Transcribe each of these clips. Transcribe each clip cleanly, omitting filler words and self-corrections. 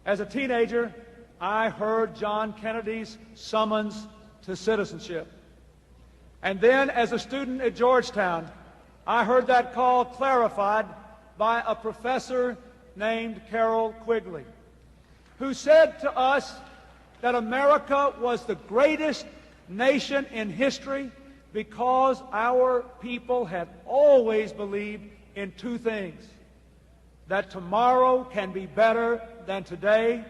As a teenager, I heard John Kennedy's summons to citizenship. And then, as a student at Georgetown, I heard that call clarified by a professor named Carroll Quigley, who said to us that America was the greatest nation in history because our people had always believed in two things: that tomorrow can be better than today,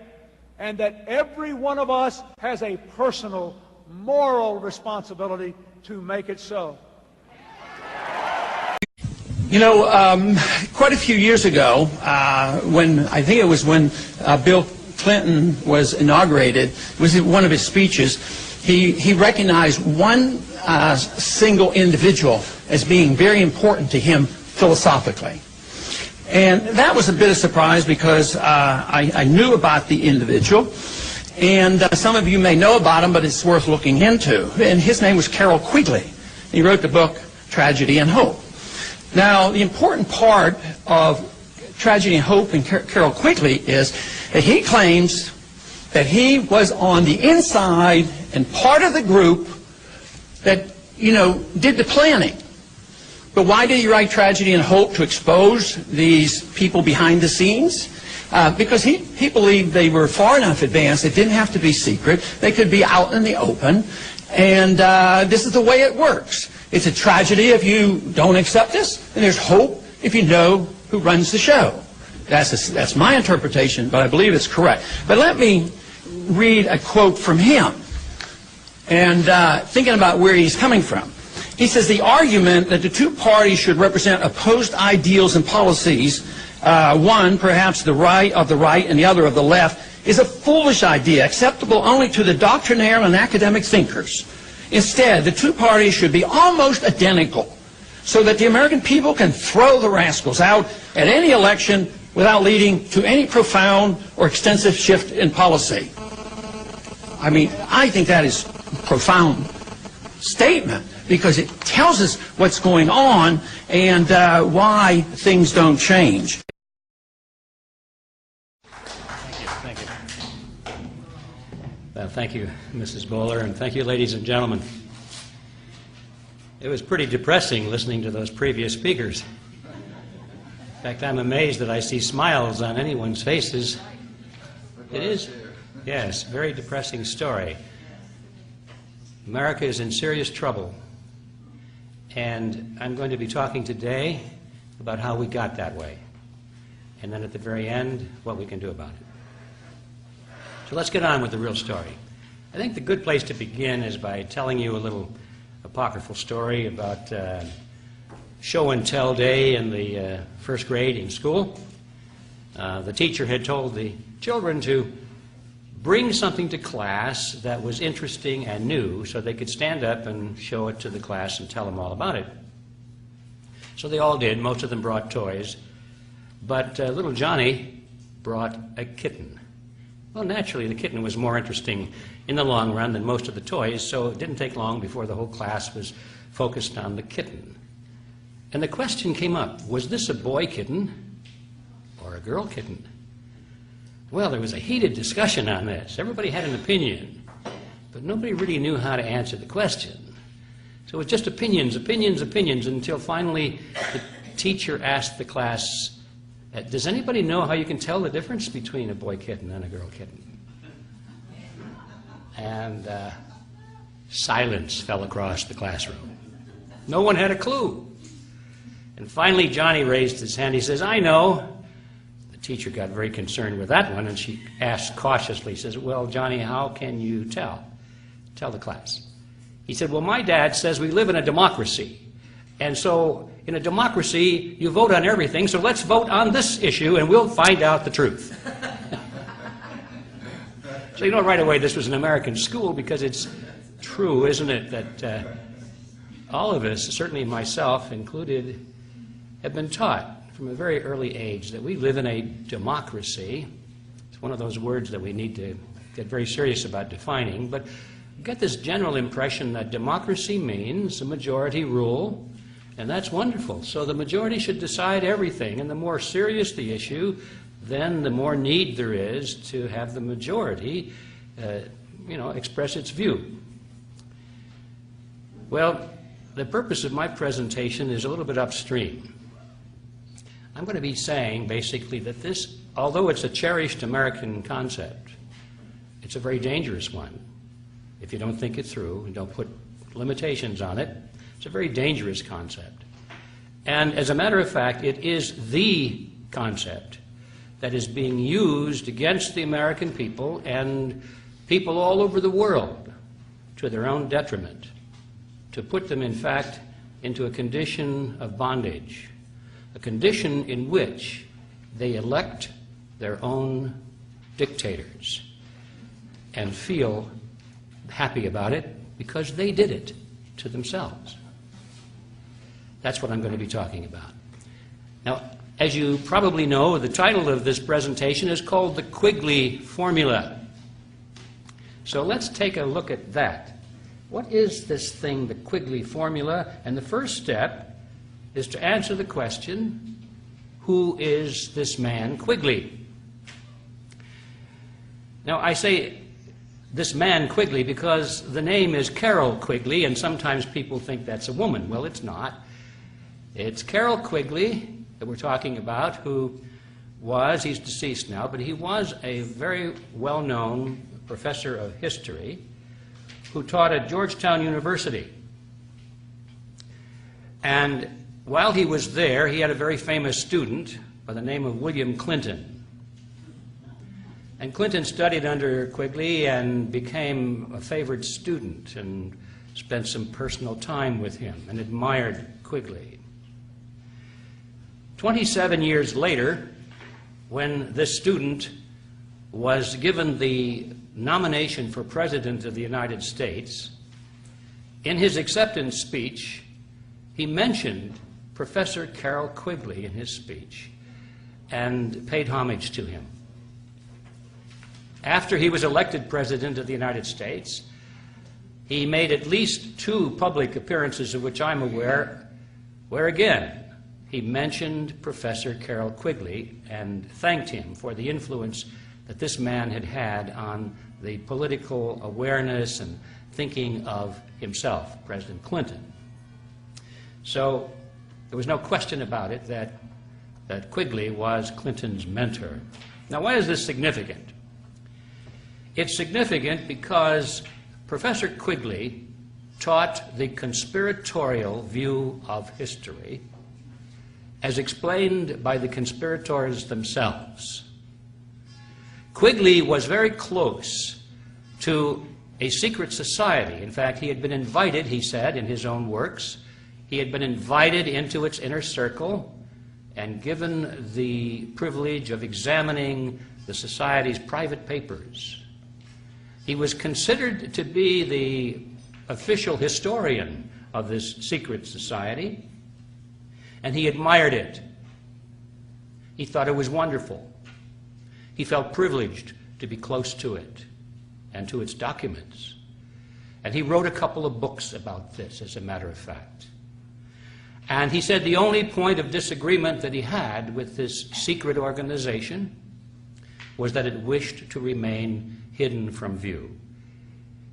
and that every one of us has a personal, moral responsibility to make it so. You know, quite a few years ago, I think it was when Bill Clinton was inaugurated, was in one of his speeches, he recognized one single individual as being very important to him philosophically. And that was a bit of a surprise because I knew about the individual, and some of you may know about him, but it's worth looking into. And his name was Carroll Quigley. He wrote the book Tragedy and Hope. Now, the important part of Tragedy and Hope and Carroll Quigley is that he claims that he was on the inside and part of the group that, you know, did the planning. But why did he write Tragedy and Hope? To expose these people behind the scenes? Because he believed they were far enough advanced, it didn't have to be secret, they could be out in the open, and this is the way it works. It's a tragedy if you don't accept this, and there's hope if you know who runs the show. That's my interpretation, but I believe it's correct. But let me read a quote from him, and thinking about where he's coming from. He says, the argument that the two parties should represent opposed ideals and policies, one perhaps the right and the other of the left, is a foolish idea, acceptable only to the doctrinaire and academic thinkers. Instead, the two parties should be almost identical, so that the American people can throw the rascals out at any election without leading to any profound or extensive shift in policy. I mean, I think that is a profound statement, because it tells us what's going on and why things don't change. Thank you. Well, thank you, Mrs. Bowler, and thank you, ladies and gentlemen. It was pretty depressing listening to those previous speakers. In fact, I'm amazed that I see smiles on anyone's faces. It is, yes, very depressing story. America is in serious trouble. And I'm going to be talking today about how we got that way. And then at the very end, what we can do about it. So let's get on with the real story. I think the good place to begin is by telling you a little apocryphal story about show and tell day in the first grade in school. The teacher had told the children to bring something to class that was interesting and new so they could stand up and show it to the class and tell them all about it. So they all did. Most of them brought toys. But little Johnny brought a kitten. Well, naturally, the kitten was more interesting in the long run than most of the toys, so it didn't take long before the whole class was focused on the kitten. And the question came up, was this a boy kitten or a girl kitten? Well, there was a heated discussion on this. Everybody had an opinion, but nobody really knew how to answer the question. So it was just opinions, until finally the teacher asked the class, does anybody know how you can tell the difference between a boy kitten and a girl kitten? And silence fell across the classroom. No one had a clue. And finally Johnny raised his hand. He says, I know. Teacher got very concerned with that one, and she asked cautiously, says, well, Johnny, how can you tell? Tell the class. He said, well, my dad says we live in a democracy. And so in a democracy, you vote on everything, so let's vote on this issue and we'll find out the truth. So you know right away this was an American school, because it's true, isn't it, that all of us, certainly myself included, have been taught from a very early age that we live in a democracy. It's one of those words that we need to get very serious about defining, but get this general impression that democracy means a majority rule, and that's wonderful. So the majority should decide everything, and the more serious the issue, then the more need there is to have the majority, express its view. Well, the purpose of my presentation is a little bit upstream. I'm going to be saying, basically, that this, although it's a cherished American concept, it's a very dangerous one. If you don't think it through and don't put limitations on it, it's a very dangerous concept. And as a matter of fact, it is the concept that is being used against the American people and people all over the world to their own detriment, to put them, in fact, into a condition of bondage, a condition in which they elect their own dictators and feel happy about it because they did it to themselves. That's what I'm going to be talking about. Now, as you probably know, the title of this presentation is called the Quigley Formula. So let's take a look at that. What is this thing, the Quigley Formula? And the first step is to answer the question, who is this man Quigley? Now, I say this man Quigley because the name is Carroll Quigley, and sometimes people think that's a woman. Well, it's not. It's Carroll Quigley that we're talking about, who was, he's deceased now, but he was a very well-known professor of history who taught at Georgetown University. And while he was there, he had a very famous student by the name of William Clinton. And Clinton studied under Quigley and became a favored student and spent some personal time with him and admired Quigley. 27 years later, when this student was given the nomination for President of the United States, in his acceptance speech, he mentioned Professor Carroll Quigley in his speech and paid homage to him. After he was elected President of the United States, he made at least 2 public appearances of which I'm aware, where again he mentioned Professor Carroll Quigley and thanked him for the influence that this man had had on the political awareness and thinking of himself, President Clinton. So there was no question about it that Quigley was Clinton's mentor. Now, why is this significant? It's significant because Professor Quigley taught the conspiratorial view of history as explained by the conspirators themselves. Quigley was very close to a secret society. In fact, he had been invited, he said in his own works, he had been invited into its inner circle and given the privilege of examining the society's private papers. He was considered to be the official historian of this secret society, and he admired it. He thought it was wonderful. He felt privileged to be close to it and to its documents. And he wrote a couple of books about this, as a matter of fact. And he said the only point of disagreement that he had with this secret organization was that it wished to remain hidden from view.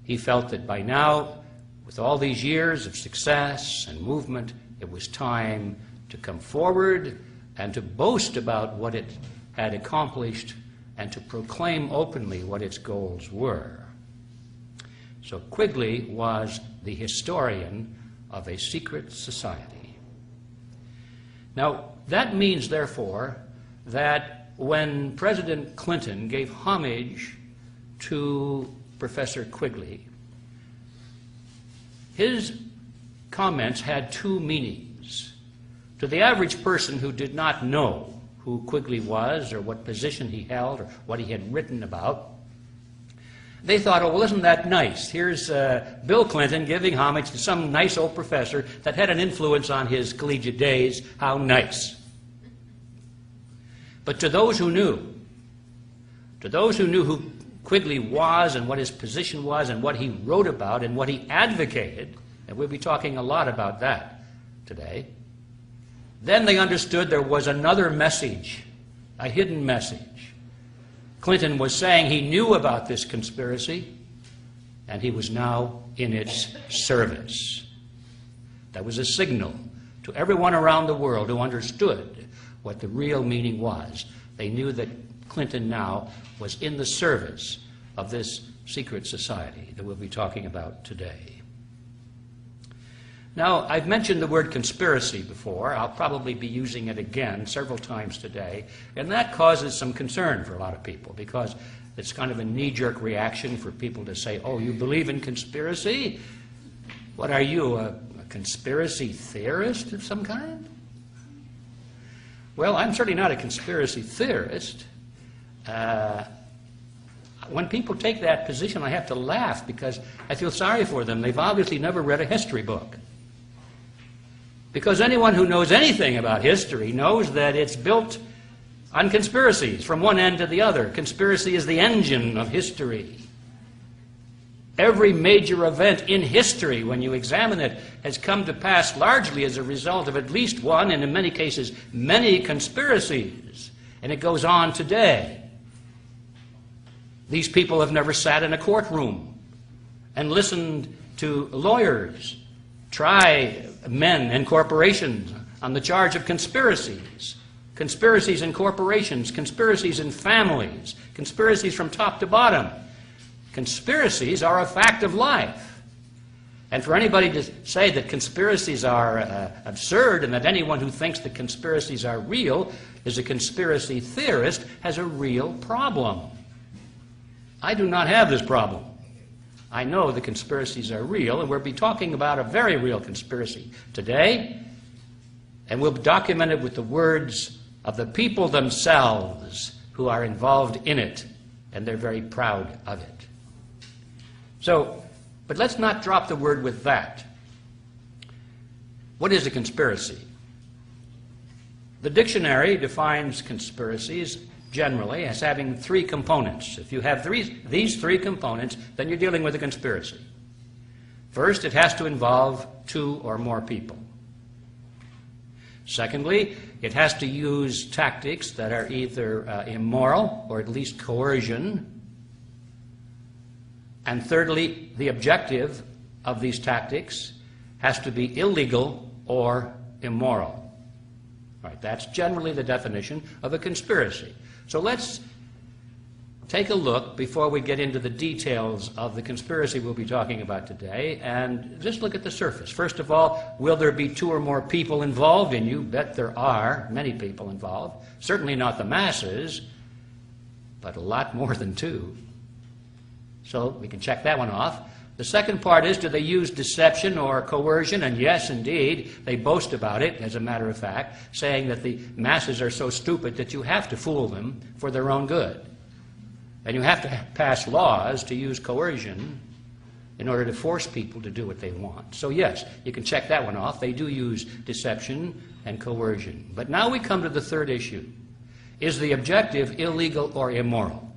He felt that by now, with all these years of success and movement, it was time to come forward and to boast about what it had accomplished and to proclaim openly what its goals were. So Quigley was the historian of a secret society. Now, that means, therefore, that when President Clinton gave homage to Professor Quigley, his comments had 2 meanings. To the average person who did not know who Quigley was or what position he held or what he had written about, they thought, oh, well, isn't that nice? Here's Bill Clinton giving homage to some nice old professor that had an influence on his collegiate days. How nice. But to those who knew who Quigley was and what his position was and what he wrote about and what he advocated, and we'll be talking a lot about that today, then they understood there was another message a hidden message. Clinton was saying he knew about this conspiracy, and he was now in its service. That was a signal to everyone around the world who understood what the real meaning was. They knew that Clinton now was in the service of this secret society that we'll be talking about today. Now, I've mentioned the word conspiracy before. I'll probably be using it again several times today, and that causes some concern for a lot of people because it's kind of a knee-jerk reaction for people to say, oh, you believe in conspiracy? What are you, a conspiracy theorist of some kind? Well, I'm certainly not a conspiracy theorist. When people take that position, I have to laugh because I feel sorry for them. They've obviously never read a history book. Because anyone who knows anything about history knows that it's built on conspiracies from one end to the other. Conspiracy is the engine of history. Every major event in history, when you examine it, has come to pass largely as a result of at least one, and in many cases, many conspiracies. And it goes on today. These people have never sat in a courtroom and listened to lawyers try men and corporations on the charge of conspiracies. Conspiracies in corporations, conspiracies in families, conspiracies from top to bottom. Conspiracies are a fact of life. And for anybody to say that conspiracies are absurd and that anyone who thinks that conspiracies are real is a conspiracy theorist has a real problem. I do not have this problem. I know the conspiracies are real, and we'll be talking about a very real conspiracy today, and we'll document it with the words of the people themselves who are involved in it, and they're very proud of it. So, but let's not drop the word with that. What is a conspiracy? The dictionary defines conspiracies generally as having three components. If you have these three components, then you're dealing with a conspiracy. First, it has to involve two or more people. Secondly, it has to use tactics that are either immoral or at least coercion. And thirdly, the objective of these tactics has to be illegal or immoral. All right, that's generally the definition of a conspiracy. So let's take a look before we get into the details of the conspiracy we'll be talking about today, and just look at the surface. First of all, will there be two or more people involved? And you bet there are many people involved. Certainly not the masses, but a lot more than two. So we can check that one off. The second part is, do they use deception or coercion? And yes, indeed, they boast about it, as a matter of fact, saying that the masses are so stupid that you have to fool them for their own good. And you have to pass laws to use coercion in order to force people to do what they want. So yes, you can check that one off. They do use deception and coercion. But now we come to the third issue. Is the objective illegal or immoral?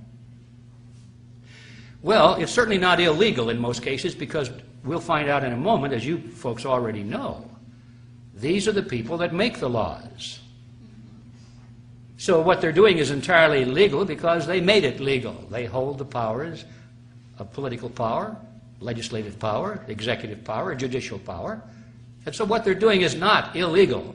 Well, it's certainly not illegal in most cases because we'll find out in a moment, as you folks already know, these are the people that make the laws. So what they're doing is entirely legal because they made it legal. They hold the powers of political power, legislative power, executive power, judicial power. And so what they're doing is not illegal.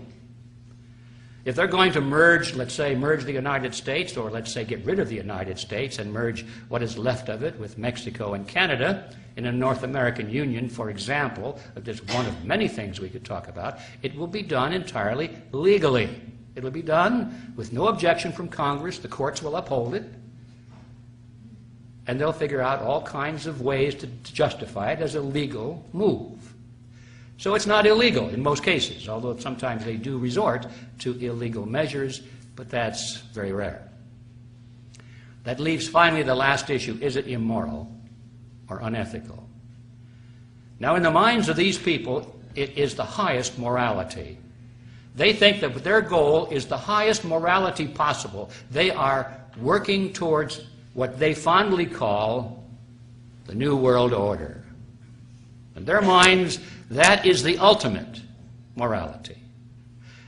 If they're going to merge, let's say, merge the United States, or let's say get rid of the United States and merge what is left of it with Mexico and Canada in a North American Union, for example, just one of many things we could talk about, it will be done entirely legally. It will be done with no objection from Congress. The courts will uphold it. And they'll figure out all kinds of ways to justify it as a legal move. So it's not illegal in most cases, although sometimes they do resort to illegal measures, but that's very rare. That leaves finally the last issue. Is it immoral or unethical? Now, in the minds of these people, it is the highest morality. They think that their goal is the highest morality possible. They are working towards what they fondly call the New World Order. In their minds, that is the ultimate morality.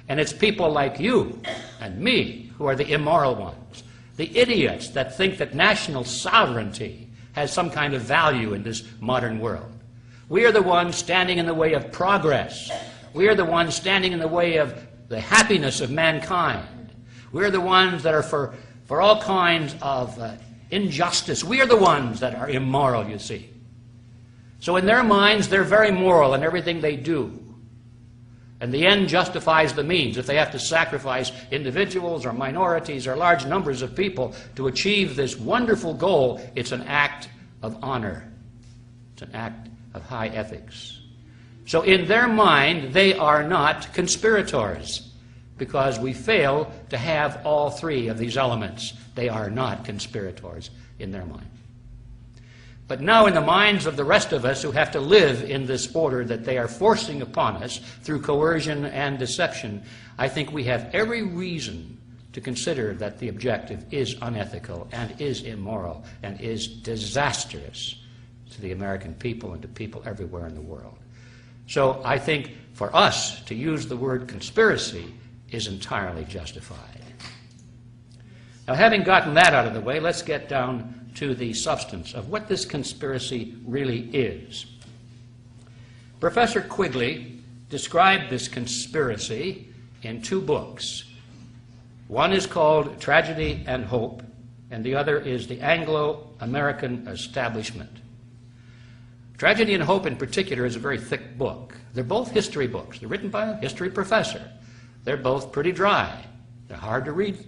And it's people like you and me who are the immoral ones. The idiots that think that national sovereignty has some kind of value in this modern world. We are the ones standing in the way of progress. We are the ones standing in the way of the happiness of mankind. We are the ones that are for all kinds of injustice. We are the ones that are immoral, you see. So in their minds, they're very moral in everything they do. And the end justifies the means. If they have to sacrifice individuals or minorities or large numbers of people to achieve this wonderful goal, it's an act of honor. It's an act of high ethics. So in their mind, they are not conspirators, because we fail to have all three of these elements. They are not conspirators in their mind. But now in the minds of the rest of us who have to live in this order that they are forcing upon us through coercion and deception, I think we have every reason to consider that the objective is unethical and is immoral and is disastrous to the American people and to people everywhere in the world. So I think for us to use the word conspiracy is entirely justified. Now, having gotten that out of the way, let's get down to the substance of what this conspiracy really is. Professor Quigley described this conspiracy in two books. One is called Tragedy and Hope, and the other is The Anglo-American Establishment. Tragedy and Hope in particular is a very thick book. They're both history books. They're written by a history professor. They're both pretty dry. They're hard to read.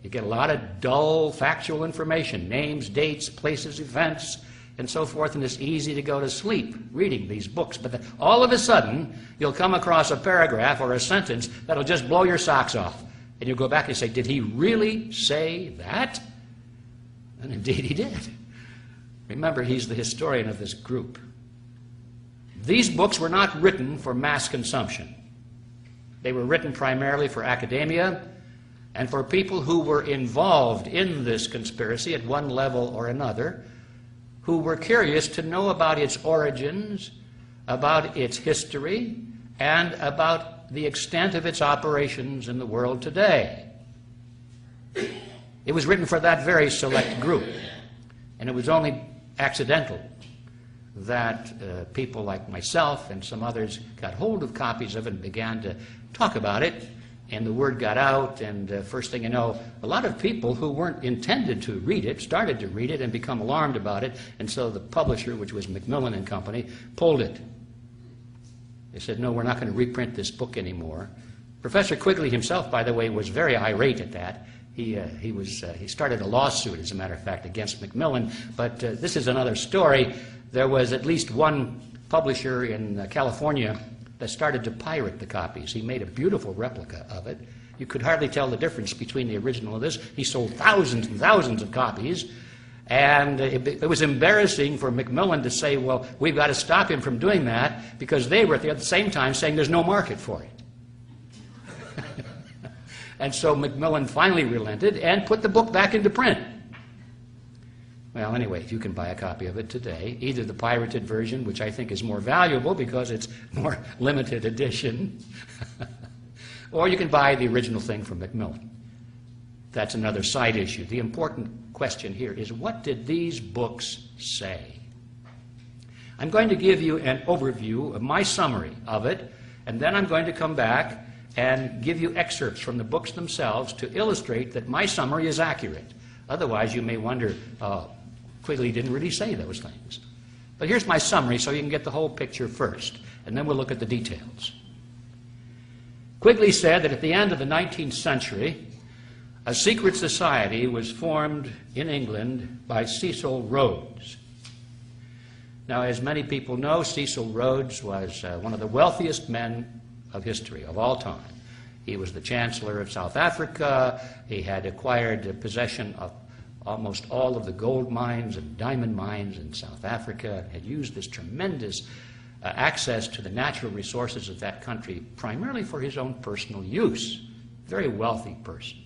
You get a lot of dull, factual information, names, dates, places, events, and so forth, and it's easy to go to sleep reading these books. But then, all of a sudden, you'll come across a paragraph or a sentence that'll just blow your socks off. And you'll go back and say, did he really say that? And indeed he did. Remember, he's the historian of this group. These books were not written for mass consumption. They were written primarily for academia and for people who were involved in this conspiracy at one level or another, who were curious to know about its origins, about its history, and about the extent of its operations in the world today. It was written for that very select group, and it was only accidental that people like myself and some others got hold of copies of it and began to talk about it, and the word got out, and first thing you know, a lot of people who weren't intended to read it started to read it and become alarmed about it, and so the publisher, which was Macmillan and Company, pulled it. They said, no, we're not going to reprint this book anymore. Professor Quigley himself, by the way, was very irate at that. He started a lawsuit, as a matter of fact, against Macmillan, but this is another story. There was at least one publisher in California that started to pirate the copies. He made a beautiful replica of it. You could hardly tell the difference between the original and this. He sold thousands and thousands of copies, and it was embarrassing for Macmillan to say, well, we've got to stop him from doing that, because they were at the same time saying there's no market for it. And so Macmillan finally relented and put the book back into print. Well, anyway, you can buy a copy of it today, either the pirated version, which I think is more valuable because it's more limited edition, or you can buy the original thing from Macmillan. That's another side issue. The important question here is, what did these books say? I'm going to give you an overview of my summary of it, and then I'm going to come back and give you excerpts from the books themselves to illustrate that my summary is accurate. Otherwise, you may wonder, Quigley didn't really say those things. But here's my summary so you can get the whole picture first, and then we'll look at the details. Quigley said that at the end of the 19th century, a secret society was formed in England by Cecil Rhodes. Now, as many people know, Cecil Rhodes was one of the wealthiest men of history of all time. He was the Chancellor of South Africa. He had acquired possession of almost all of the gold mines and diamond mines in South Africa, had used this tremendous access to the natural resources of that country primarily for his own personal use. Very wealthy person.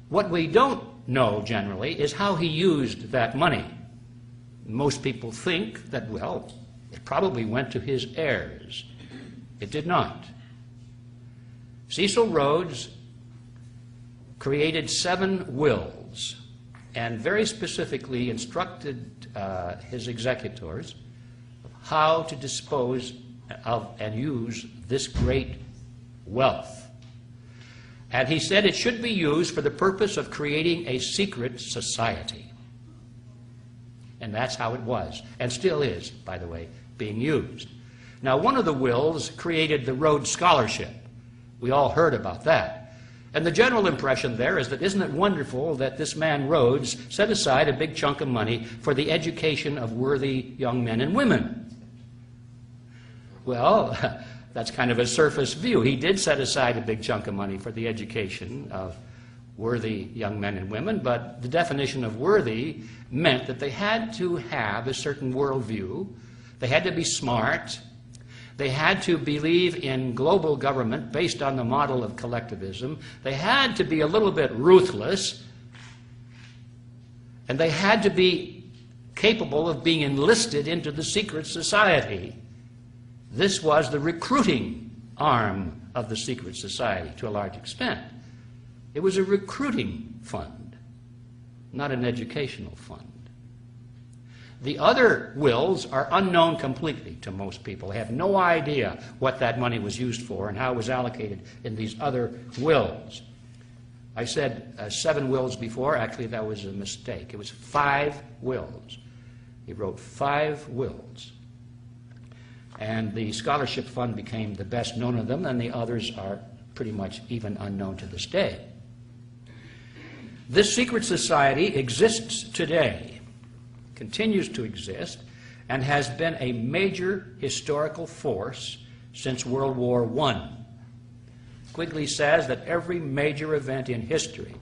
What we don't know generally is how he used that money. Most people think that, well, it probably went to his heirs. It did not. Cecil Rhodes created 7 wills and very specifically instructed his executors how to dispose of and use this great wealth. And he said it should be used for the purpose of creating a secret society. And that's how it was, and still is, by the way, being used. Now, one of the wills created the Rhodes Scholarship. We all heard about that. And the general impression there is that isn't it wonderful that this man Rhodes set aside a big chunk of money for the education of worthy young men and women? Well, that's kind of a surface view. He did set aside a big chunk of money for the education of worthy young men and women, but the definition of worthy meant that they had to have a certain worldview, they had to be smart, they had to believe in global government based on the model of collectivism, they had to be a little bit ruthless, and they had to be capable of being enlisted into the secret society. This was the recruiting arm of the secret society to a large extent. It was a recruiting fund, not an educational fund. The other wills are unknown completely to most people. They have no idea what that money was used for and how it was allocated in these other wills. I said 7 wills before. Actually, that was a mistake. It was 5 wills. He wrote 5 wills. And the scholarship fund became the best known of them, and the others are pretty much even unknown to this day. This secret society exists today, continues to exist, and has been a major historical force since World War I. Quigley says that every major event in history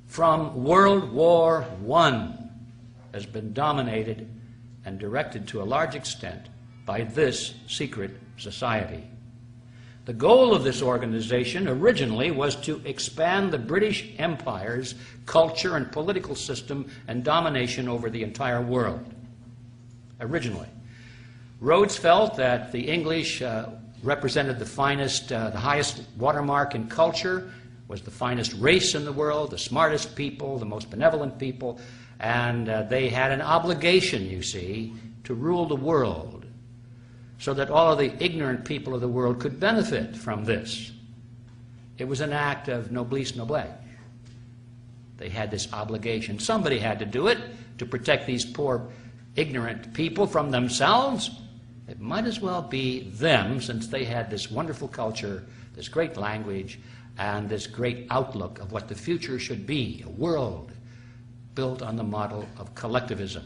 from World War I has been dominated and directed to a large extent by this secret society. The goal of this organization originally was to expand the British Empire's culture and political system and domination over the entire world. Originally. Rhodes felt that the English represented the finest, the highest watermark in culture, was the finest race in the world, the smartest people, the most benevolent people, and they had an obligation, you see, to rule the world, so that all of the ignorant people of the world could benefit from this. It was an act of noblesse noblesse. They had this obligation. Somebody had to do it to protect these poor, ignorant people from themselves. It might as well be them, since they had this wonderful culture, this great language, and this great outlook of what the future should be, a world built on the model of collectivism.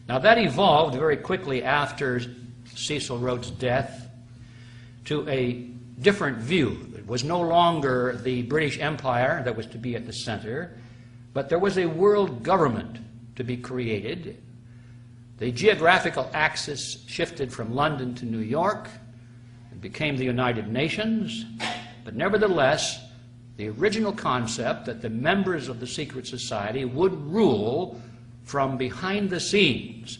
Now, that evolved very quickly after Cecil Rhodes' death to a different view. It was no longer the British Empire that was to be at the center, but there was a world government to be created. The geographical axis shifted from London to New York and became the United Nations, but nevertheless, the original concept that the members of the secret society would rule from behind the scenes.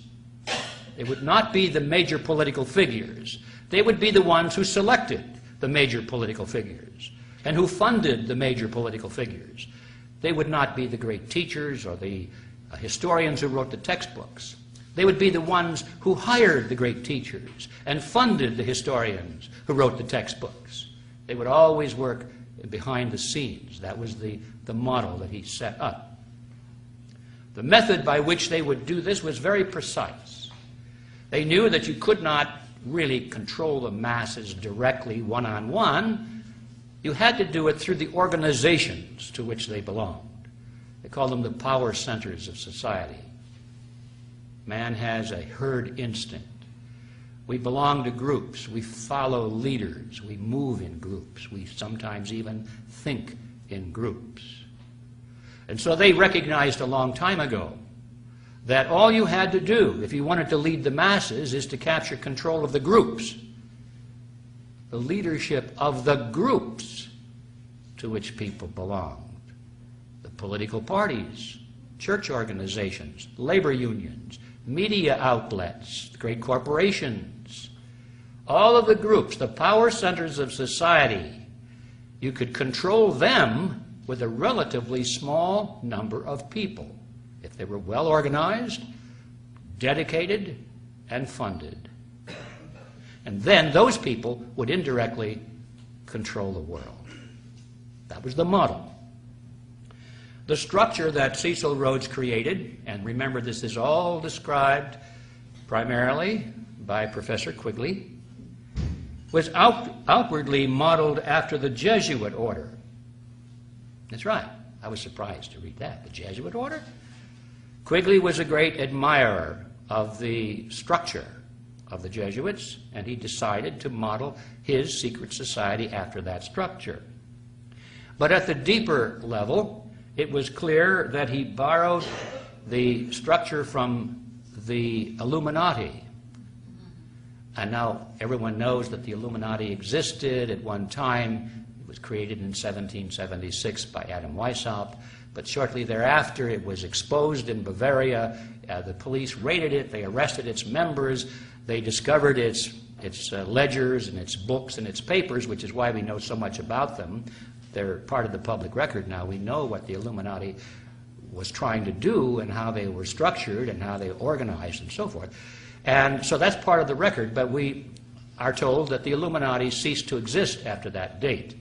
It would not be the major political figures. They would be the ones who selected the major political figures and who funded the major political figures. They would not be the great teachers or the historians who wrote the textbooks. They would be the ones who hired the great teachers and funded the historians who wrote the textbooks. They would always work behind the scenes. That was the model that he set up. The method by which they would do this was very precise. They knew that you could not really control the masses directly one-on-one. You had to do it through the organizations to which they belonged. They called them the power centers of society. Man has a herd instinct. We belong to groups. We follow leaders. We move in groups. We sometimes even think in groups. And so they recognized a long time ago that all you had to do if you wanted to lead the masses is to capture control of the groups, the leadership of the groups to which people belonged, the political parties, church organizations, labor unions, media outlets, great corporations, all of the groups, the power centers of society, you could control them with a relatively small number of people if they were well organized, dedicated, and funded. And then those people would indirectly control the world. That was the model. The structure that Cecil Rhodes created, and remember this is all described primarily by Professor Quigley, was outwardly modeled after the Jesuit order. That's right. I was surprised to read that. The Jesuit order? Quigley was a great admirer of the structure of the Jesuits, and he decided to model his secret society after that structure. But at the deeper level, it was clear that he borrowed the structure from the Illuminati. And now everyone knows that the Illuminati existed at one time. It was created in 1776 by Adam Weishaupt, but shortly thereafter it was exposed in Bavaria. The police raided it, they arrested its members, they discovered its ledgers and its books and its papers, which is why we know so much about them. They're part of the public record now. We know what the Illuminati was trying to do and how they were structured and how they organized and so forth. And so that's part of the record, but we are told that the Illuminati ceased to exist after that date.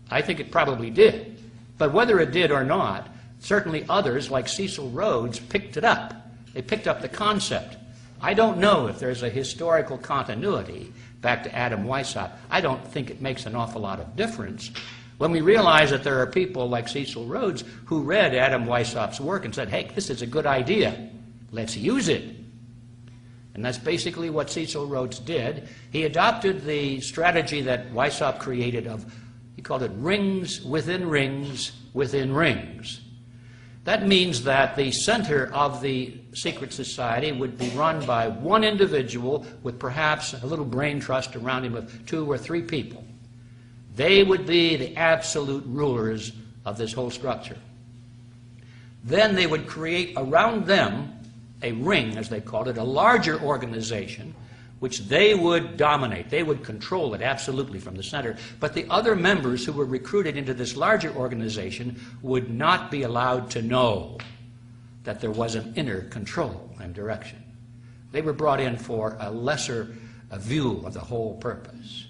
I think it probably did. But whether it did or not, certainly others, like Cecil Rhodes, picked it up. They picked up the concept. I don't know if there's a historical continuity back to Adam Weishaupt. I don't think it makes an awful lot of difference when we realize that there are people like Cecil Rhodes who read Adam Weishaupt's work and said, hey, this is a good idea. Let's use it. And that's basically what Cecil Rhodes did. He adopted the strategy that Weishaupt created of, he called it rings within rings within rings. That means that the center of the secret society would be run by one individual with perhaps a little brain trust around him of 2 or 3 people. They would be the absolute rulers of this whole structure. Then they would create around them a ring, as they called it, a larger organization, which they would dominate. They would control it absolutely from the center. But the other members who were recruited into this larger organization would not be allowed to know that there was an inner control and direction. They were brought in for a lesser view of the whole purpose.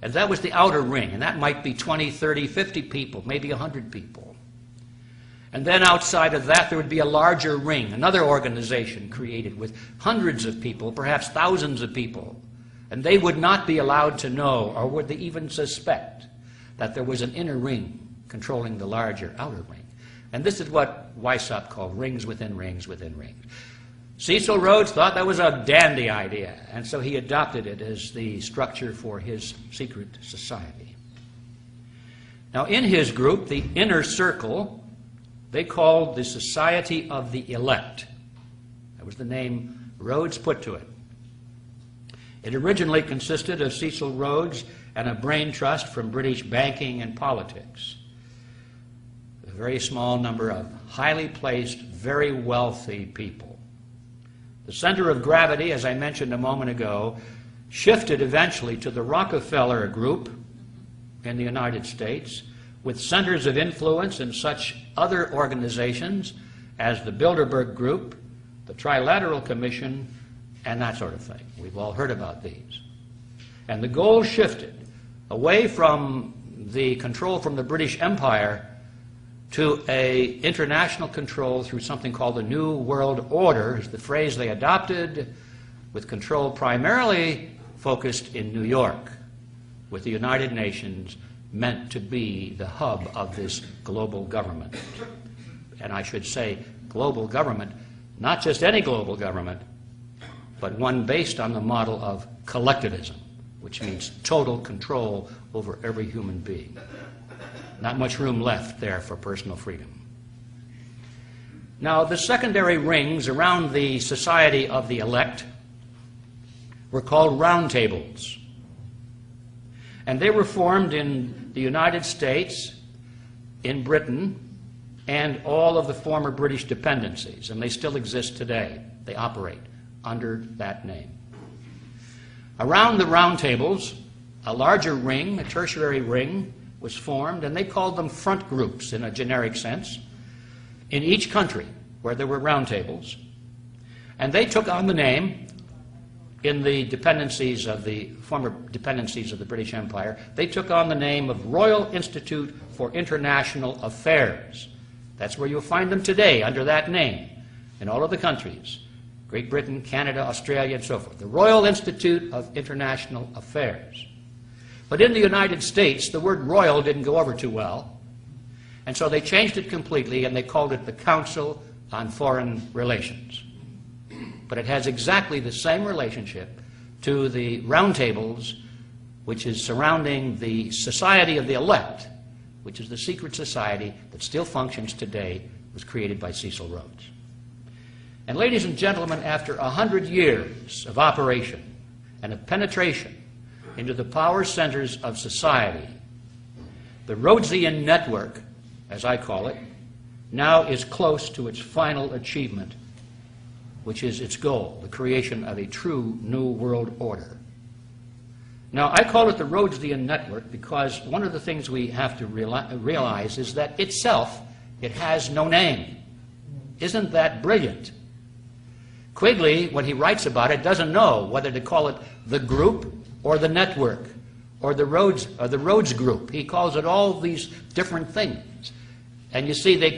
And that was the outer ring, and that might be 20, 30, 50 people, maybe 100 people. And then outside of that, there would be a larger ring, another organization created with hundreds of people, perhaps thousands of people. And they would not be allowed to know, or would they even suspect, that there was an inner ring controlling the larger outer ring. And this is what Weishaupt called rings within rings within rings. Cecil Rhodes thought that was a dandy idea, and so he adopted it as the structure for his secret society. Now, in his group, the inner circle, they called the Society of the Elect. That was the name Rhodes put to it. It originally consisted of Cecil Rhodes and a brain trust from British banking and politics. A very small number of highly placed, very wealthy people. The center of gravity, as I mentioned a moment ago, shifted eventually to the Rockefeller Group in the United States, with centers of influence in such other organizations as the Bilderberg Group, the Trilateral Commission, and that sort of thing. We've all heard about these. And the goal shifted away from the control from the British Empire to an international control through something called the New World Order, is the phrase they adopted, with control primarily focused in New York, with the United Nations meant to be the hub of this global government. And I should say global government, not just any global government, but one based on the model of collectivism, which means total control over every human being. Not much room left there for personal freedom. Now, the secondary rings around the Society of the Elect were called roundtables. And they were formed in the United States, in Britain, and all of the former British dependencies. And they still exist today. They operate under that name. Around the roundtables, a larger ring, a tertiary ring, was formed, and they called them front groups in a generic sense, in each country where there were roundtables. And they took on the name, in the dependencies of the former dependencies of the British Empire, they took on the name of Royal Institute for International Affairs. That's where you'll find them today, under that name, in all of the countries, Great Britain, Canada, Australia, and so forth. The Royal Institute of International Affairs. But in the United States, the word royal didn't go over too well, and so they changed it completely, and they called it the Council on Foreign Relations. But it has exactly the same relationship to the roundtables, which is surrounding the Society of the Elect, which is the secret society that still functions today, was created by Cecil Rhodes. And ladies and gentlemen, after 100 years of operation and of penetration into the power centers of society, the Rhodesian network, as I call it, now is close to its final achievement, which is its goal, the creation of a true new world order. Now, I call it the Rhodesian network because one of the things we have to realize is that itself, it has no name. Isn't that brilliant? Quigley, when he writes about it, doesn't know whether to call it the group or the network or the Rhodes group. He calls it all these different things. And you see, they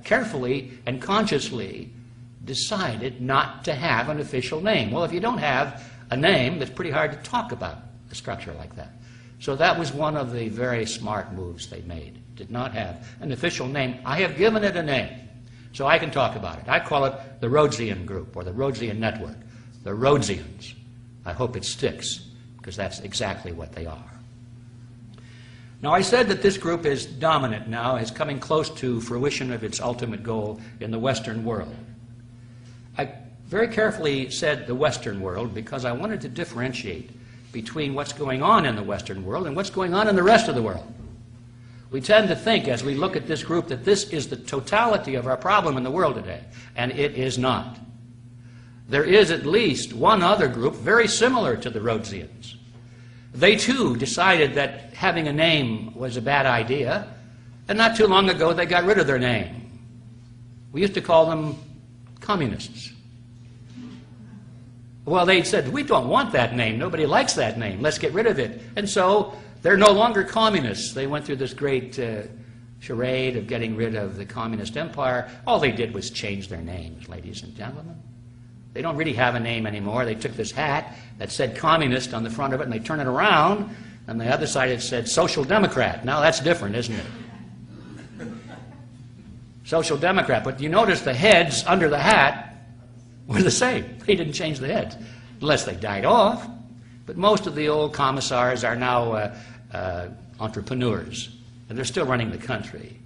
carefully and consciously decided not to have an official name. Well, if you don't have a name, it's pretty hard to talk about a structure like that. So that was one of the very smart moves they made. Did not have an official name. I have given it a name, so I can talk about it. I call it the Rhodesian group or the Rhodesian network, the Rhodesians. I hope it sticks, because that's exactly what they are. Now, I said that this group is dominant now, is coming close to fruition of its ultimate goal in the Western world. I very carefully said the Western world because I wanted to differentiate between what's going on in the Western world and what's going on in the rest of the world. We tend to think, as we look at this group, that this is the totality of our problem in the world today, and it is not. There is at least one other group very similar to the Rhodesians. They too decided that having a name was a bad idea, and not too long ago they got rid of their name. We used to call them communists. Well, they said, we don't want that name. Nobody likes that name. Let's get rid of it. And so they're no longer communists. They went through this great charade of getting rid of the communist empire. All they did was change their names, ladies and gentlemen. They don't really have a name anymore. They took this hat that said communist on the front of it, and they turned it around, and the other side it said social democrat. Now that's different, isn't it? Social democrat. But you notice the heads under the hat were the same. They didn't change the heads, unless they died off. But most of the old commissars are now entrepreneurs, and they're still running the country,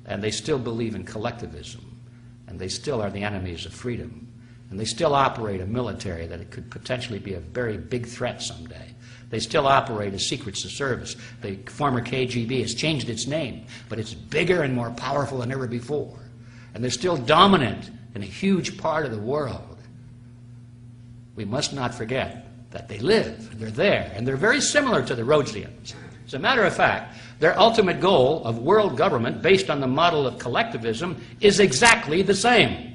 and they still believe in collectivism, and they still are the enemies of freedom. And they still operate a military that it could potentially be a very big threat someday. They still operate a secret service. The former KGB has changed its name, but it's bigger and more powerful than ever before. And they're still dominant in a huge part of the world. We must not forget that they live, they're there, and they're very similar to the Rhodesians. As a matter of fact, their ultimate goal of world government based on the model of collectivism is exactly the same.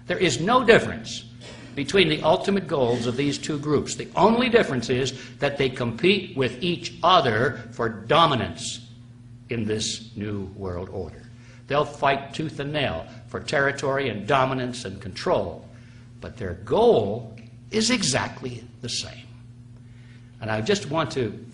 There is no difference between the ultimate goals of these two groups. The only difference is that they compete with each other for dominance in this new world order. They'll fight tooth and nail for territory and dominance and control, but their goal is exactly the same. And I just want to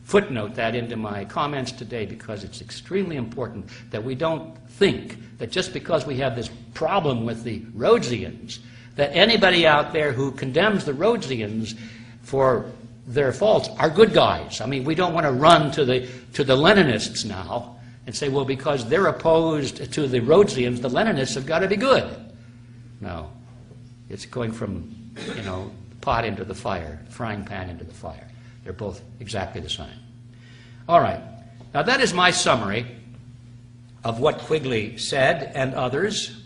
footnote that into my comments today because it's extremely important that we don't think that just because we have this problem with the Rhodesians, that anybody out there who condemns the Rhodesians for their faults are good guys. I mean, we don't want to run to the Leninists now and say, well, because they're opposed to the Rhodesians, the Leninists have got to be good. No. It's going from, pot into the fire, frying pan into the fire. They're both exactly the same. All right. Now, that is my summary of what Quigley said and others.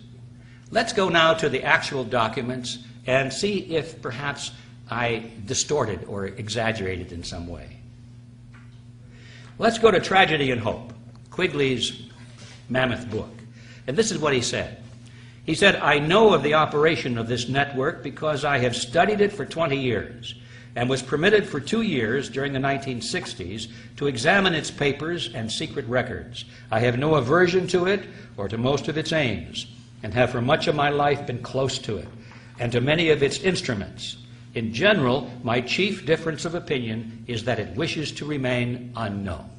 Let's go now to the actual documents and see if perhaps I distorted or exaggerated in some way. Let's go to Tragedy and Hope, Quigley's mammoth book. And this is what he said. He said, I know of the operation of this network because I have studied it for 20 years and was permitted for 2 years during the 1960s to examine its papers and secret records. I have no aversion to it or to most of its aims, and have for much of my life been close to it and to many of its instruments. In general, my chief difference of opinion is that it wishes to remain unknown.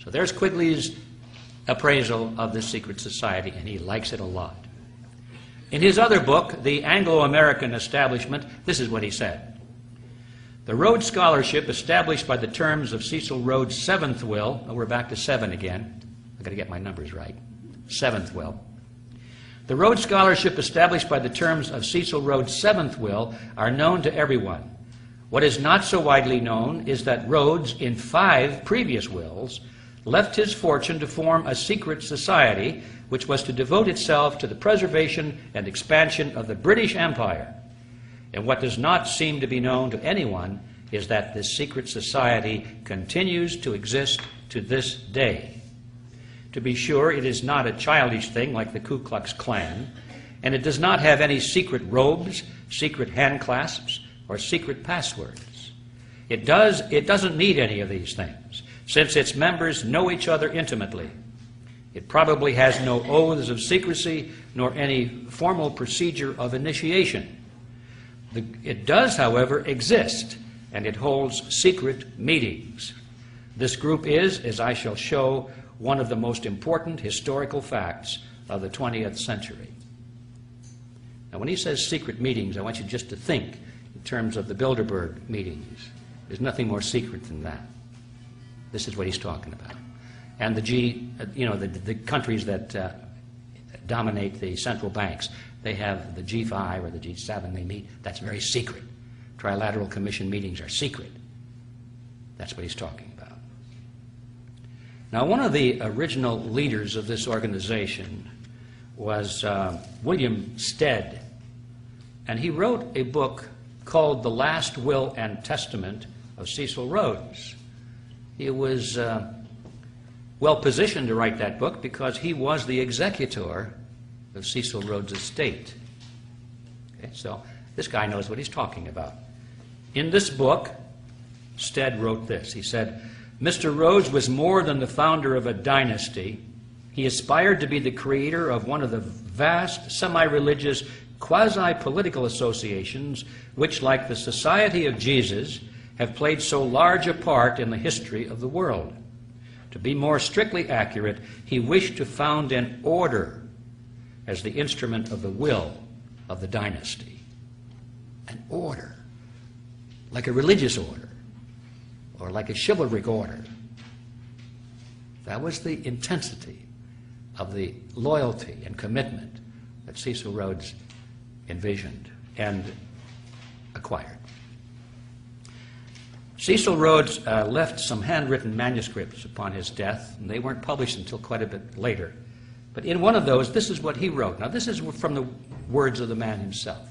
So there's Quigley's appraisal of this secret society, and he likes it a lot. In his other book, The Anglo-American Establishment, this is what he said. The Rhodes Scholarship, established by the terms of Cecil Rhodes' seventh will, we're back to 7 again. I've got to get my numbers right. 7th will. The Rhodes Scholarship, established by the terms of Cecil Rhodes' 7th will, are known to everyone. What is not so widely known is that Rhodes, in 5 previous wills, left his fortune to form a secret society which was to devote itself to the preservation and expansion of the British Empire. And what does not seem to be known to anyone is that this secret society continues to exist to this day. To be sure, it is not a childish thing like the Ku Klux Klan, and it does not have any secret robes, secret hand clasps, or secret passwords. It doesn't need any of these things, since its members know each other intimately. It probably has no oaths of secrecy, nor any formal procedure of initiation. It does, however, exist, and it holds secret meetings. This group is, as I shall show, one of the most important historical facts of the 20th century. Now, when he says secret meetings, I want you just to think in terms of the Bilderberg meetings. There's nothing more secret than that. This is what he's talking about. And the countries that dominate the central banks, they have the G5 or the G7, they meet. That's very secret. Trilateral Commission meetings are secret. That's what he's talking about. Now, one of the original leaders of this organization was William Stead, and he wrote a book called The Last Will and Testament of Cecil Rhodes. He was well positioned to write that book because he was the executor of Cecil Rhodes' estate. Okay, so this guy knows what he's talking about. In this book, Stead wrote this. He said, Mr. Rhodes was more than the founder of a dynasty. He aspired to be the creator of one of the vast semi-religious quasi-political associations which, like the Society of Jesus, have played so large a part in the history of the world. To be more strictly accurate, he wished to found an order as the instrument of the will of the dynasty. An order, like a religious order, or like a chivalric order. That was the intensity of the loyalty and commitment that Cecil Rhodes envisioned and acquired. Cecil Rhodes left some handwritten manuscripts upon his death, and they weren't published until quite a bit later. But in one of those, this is what he wrote. Now, this is from the words of the man himself.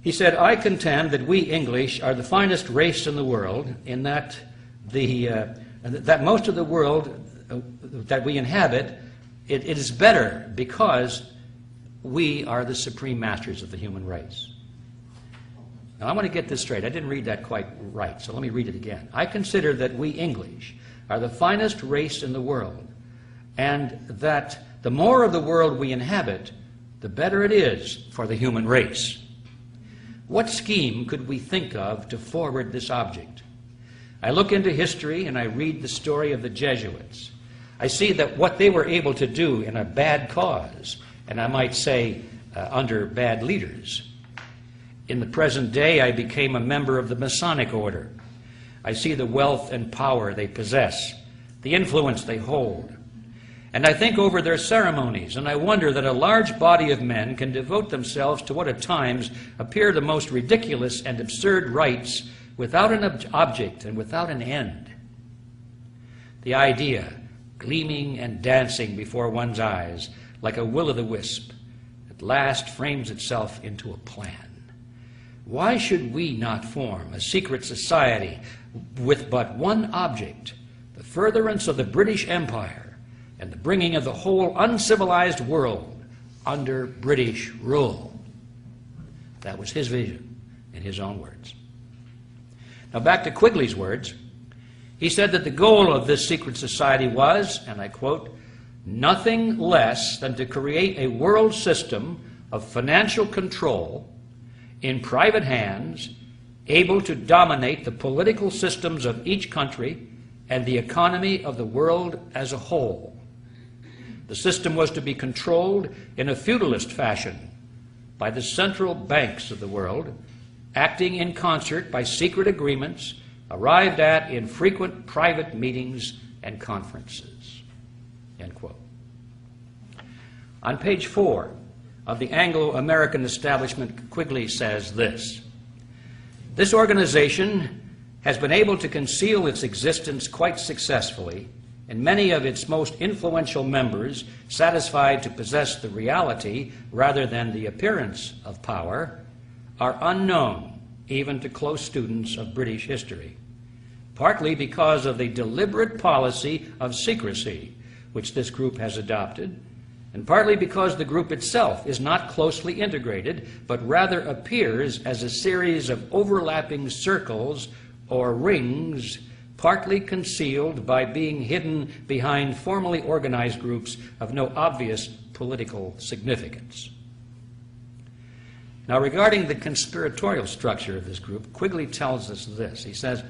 He said, I contend that we English are the finest race in the world, in that that most of the world that we inhabit, it is better because we are the supreme masters of the human race. Now, I want to get this straight. I didn't read that quite right, so let me read it again. I consider that we English are the finest race in the world, and that the more of the world we inhabit, the better it is for the human race. What scheme could we think of to forward this object? I look into history and I read the story of the Jesuits. I see that what they were able to do in a bad cause, and I might say under bad leaders. In the present day, I became a member of the Masonic order. I see the wealth and power they possess, the influence they hold. And I think over their ceremonies, and I wonder that a large body of men can devote themselves to what at times appear the most ridiculous and absurd rites without an object and without an end. The idea, gleaming and dancing before one's eyes like a will-o'-the-wisp, at last frames itself into a plan. Why should we not form a secret society with but one object, the furtherance of the British Empire and the bringing of the whole uncivilized world under British rule? That was his vision, in his own words. Now back to Quigley's words. He said that the goal of this secret society was, and I quote, nothing less than to create a world system of financial control in private hands, able to dominate the political systems of each country and the economy of the world as a whole. The system was to be controlled in a feudalist fashion by the central banks of the world, acting in concert by secret agreements arrived at in frequent private meetings and conferences. End quote. On page 4 of the Anglo-American Establishment, Quigley says this: this organization has been able to conceal its existence quite successfully, and many of its most influential members, satisfied to possess the reality rather than the appearance of power, are unknown even to close students of British history, partly because of the deliberate policy of secrecy which this group has adopted, and partly because the group itself is not closely integrated, but rather appears as a series of overlapping circles or rings, partly concealed by being hidden behind formally organized groups of no obvious political significance. Now, regarding the conspiratorial structure of this group, Quigley tells us this. He says,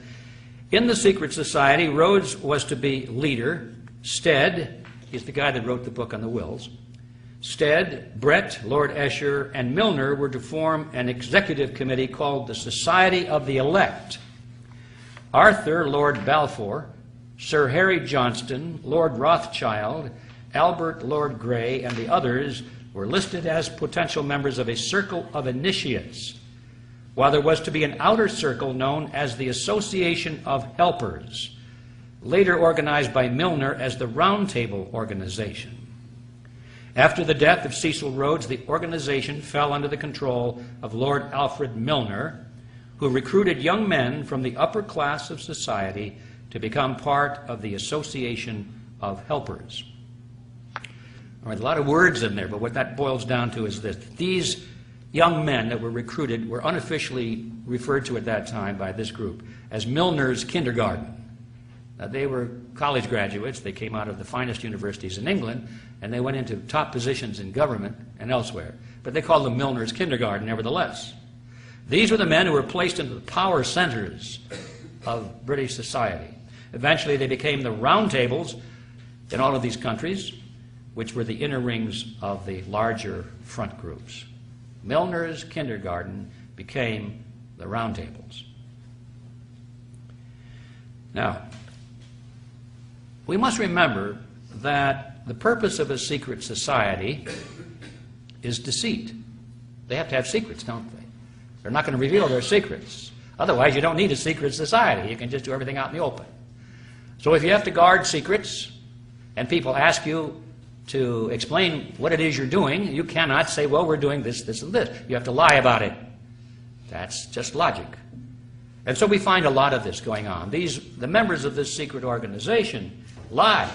in the secret society, Rhodes was to be leader. Stead, he's the guy that wrote the book on the wills. Stead, Brett, Lord Esher, and Milner were to form an executive committee called the Society of the Elect. Arthur, Lord Balfour, Sir Harry Johnston, Lord Rothschild, Albert, Lord Grey, and the others were listed as potential members of a circle of initiates, while there was to be an outer circle known as the Association of Helpers, later organized by Milner as the Round Table Organization. After the death of Cecil Rhodes, the organization fell under the control of Lord Alfred Milner, who recruited young men from the upper class of society to become part of the Association of Helpers. All right, a lot of words in there, but what that boils down to is this. These young men that were recruited were unofficially referred to at that time by this group as Milner's kindergarten. Now, they were college graduates. They came out of the finest universities in England, and they went into top positions in government and elsewhere. But they called them Milner's kindergarten nevertheless. These were the men who were placed into the power centers of British society. Eventually, they became the round tables in all of these countries, which were the inner rings of the larger front groups. Milner's kindergarten became the round tables. Now, we must remember that the purpose of a secret society is deceit. They have to have secrets, don't they? They're not going to reveal their secrets. Otherwise, you don't need a secret society. You can just do everything out in the open. So if you have to guard secrets, and people ask you to explain what it is you're doing, you cannot say, well, we're doing this, this, and this. You have to lie about it. That's just logic. And so we find a lot of this going on. The members of this secret organization lie.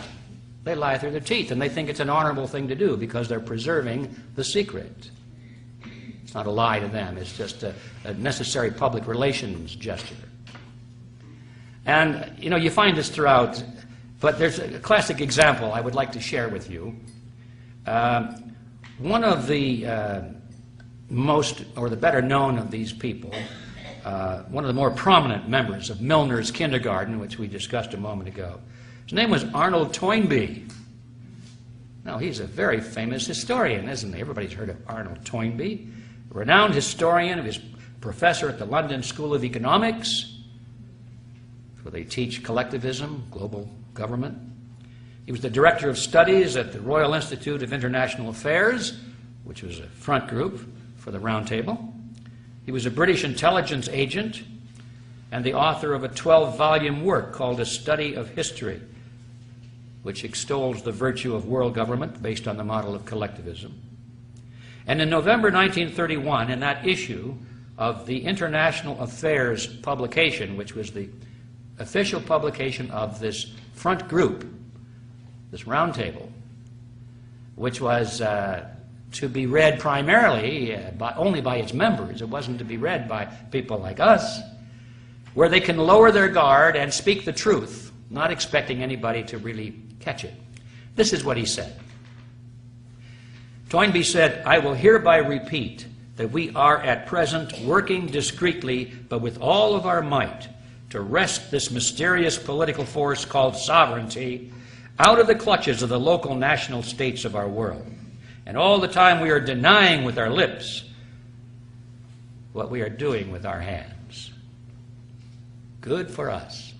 They lie through their teeth, and they think it's an honorable thing to do because they're preserving the secret. It's not a lie to them. It's just a necessary public relations gesture. And, you know, you find this throughout, but there's a classic example I would like to share with you. One of the most, or the better known of these people, one of the more prominent members of Milner's kindergarten, which we discussed a moment ago, his name was Arnold Toynbee. Now, he's a very famous historian, isn't he? Everybody's heard of Arnold Toynbee. A renowned historian, he was professor at the London School of Economics, where they teach collectivism, global government. He was the director of studies at the Royal Institute of International Affairs, which was a front group for the Round Table. He was a British intelligence agent and the author of a 12-volume work called A Study of History, which extols the virtue of world government based on the model of collectivism. And in November 1931, in that issue of the International Affairs publication, which was the official publication of this front group, this roundtable, which was to be read primarily only by its members. It wasn't to be read by people like us, where they can lower their guard and speak the truth, not expecting anybody to really catch it. This is what he said. Toynbee said, "I will hereby repeat that we are at present working discreetly, but with all of our might, to wrest this mysterious political force called sovereignty out of the clutches of the local national states of our world. And all the time we are denying with our lips what we are doing with our hands." Good for us.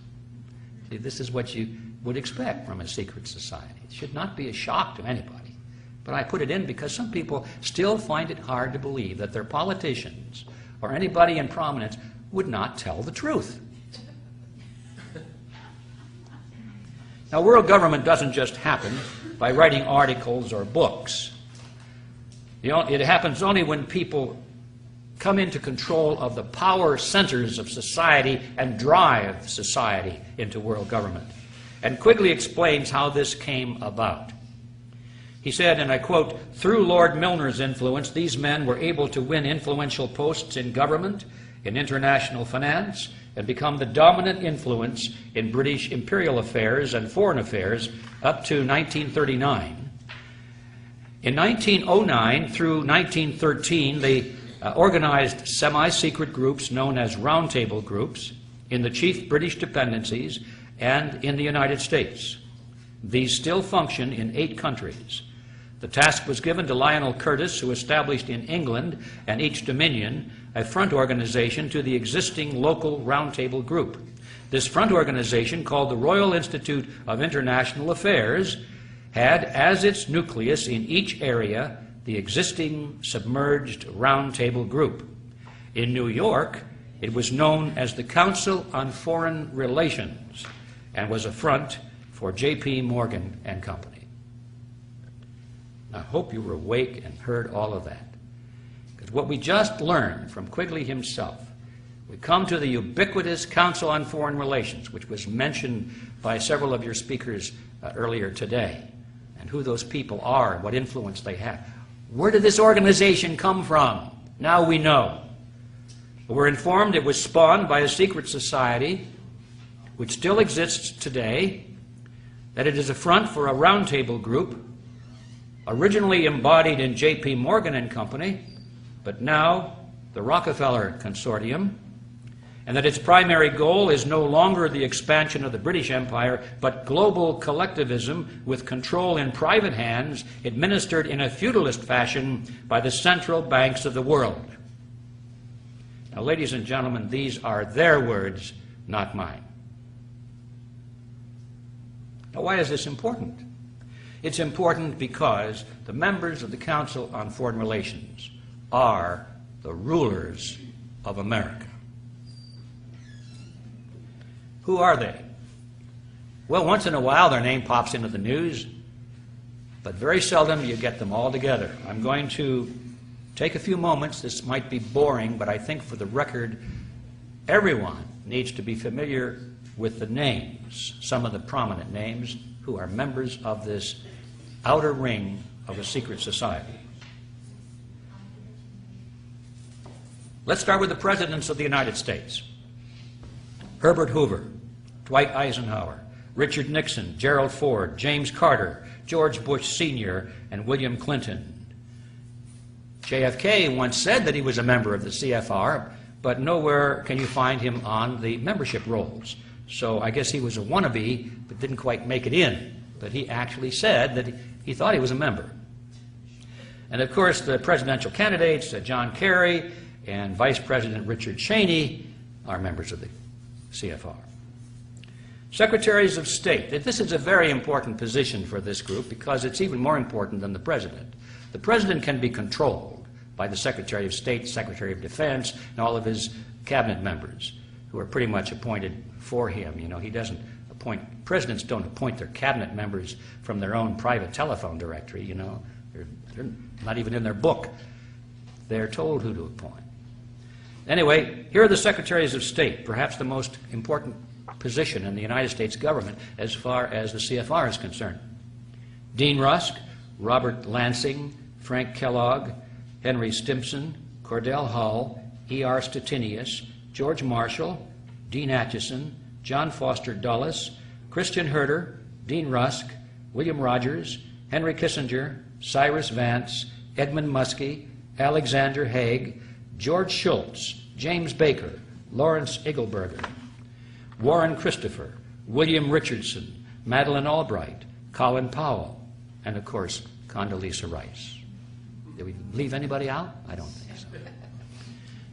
See, this is what you would expect from a secret society. It should not be a shock to anybody. But I put it in because some people still find it hard to believe that their politicians or anybody in prominence would not tell the truth. Now, world government doesn't just happen by writing articles or books. It happens only when people come into control of the power centers of society and drive society into world government. And Quigley explains how this came about. He said, and I quote, "Through Lord Milner's influence, these men were able to win influential posts in government, in international finance, and become the dominant influence in British imperial affairs and foreign affairs up to 1939. In 1909 through 1913, they organized semi-secret groups known as roundtable groups in the chief British dependencies and in the United States. These still function in 8 countries. The task was given to Lionel Curtis, who established in England and each dominion a front organization to the existing local roundtable group. This front organization, called the Royal Institute of International Affairs, had as its nucleus in each area the existing submerged roundtable group. In New York, it was known as the Council on Foreign Relations and was a front for J.P. Morgan and Company. I hope you were awake and heard all of that. Because what we just learned from Quigley himself, we come to the ubiquitous Council on Foreign Relations, which was mentioned by several of your speakers earlier today, and who those people are and what influence they have. Where did this organization come from? Now we know. We're informed it was spawned by a secret society which still exists today, that it is a front for a roundtable group originally embodied in J.P. Morgan and Company, but now the Rockefeller Consortium, and that its primary goal is no longer the expansion of the British Empire, but global collectivism with control in private hands, administered in a feudalist fashion by the central banks of the world. Now, ladies and gentlemen, these are their words, not mine. Now, why is this important? It's important because the members of the Council on Foreign Relations are the rulers of America. Who are they? Well, once in a while their name pops into the news, but very seldom you get them all together. I'm going to take a few moments. This might be boring, but I think for the record, everyone needs to be familiar with the names, some of the prominent names, who are members of this outer ring of a secret society. Let's start with the presidents of the United States. Herbert Hoover, Dwight Eisenhower, Richard Nixon, Gerald Ford, James Carter, George Bush Sr., and William Clinton. JFK once said that he was a member of the CFR, but nowhere can you find him on the membership rolls. So I guess he was a wannabe, but didn't quite make it in. But he actually said that he thought he was a member. And of course, the presidential candidates, John Kerry and Vice President Richard Cheney, are members of the CFR. Secretaries of State. This is a very important position for this group because it's even more important than the president. The president can be controlled by the Secretary of State, Secretary of Defense, and all of his cabinet members who are pretty much appointed for him. You know, he doesn't appoint, presidents don't appoint their cabinet members from their own private telephone directory, you know. They're not even in their book. They're told who to appoint. Anyway, here are the Secretaries of State, perhaps the most important position in the United States government as far as the CFR is concerned. Dean Rusk, Robert Lansing, Frank Kellogg, Henry Stimson, Cordell Hull, E.R. Stettinius, George Marshall, Dean Acheson, John Foster Dulles, Christian Herter, Dean Rusk, William Rogers, Henry Kissinger, Cyrus Vance, Edmund Muskie, Alexander Haig, George Shultz, James Baker, Lawrence Eagleburger, Warren Christopher, William Richardson, Madeleine Albright, Colin Powell, and of course, Condoleezza Rice. Did we leave anybody out? I don't think so.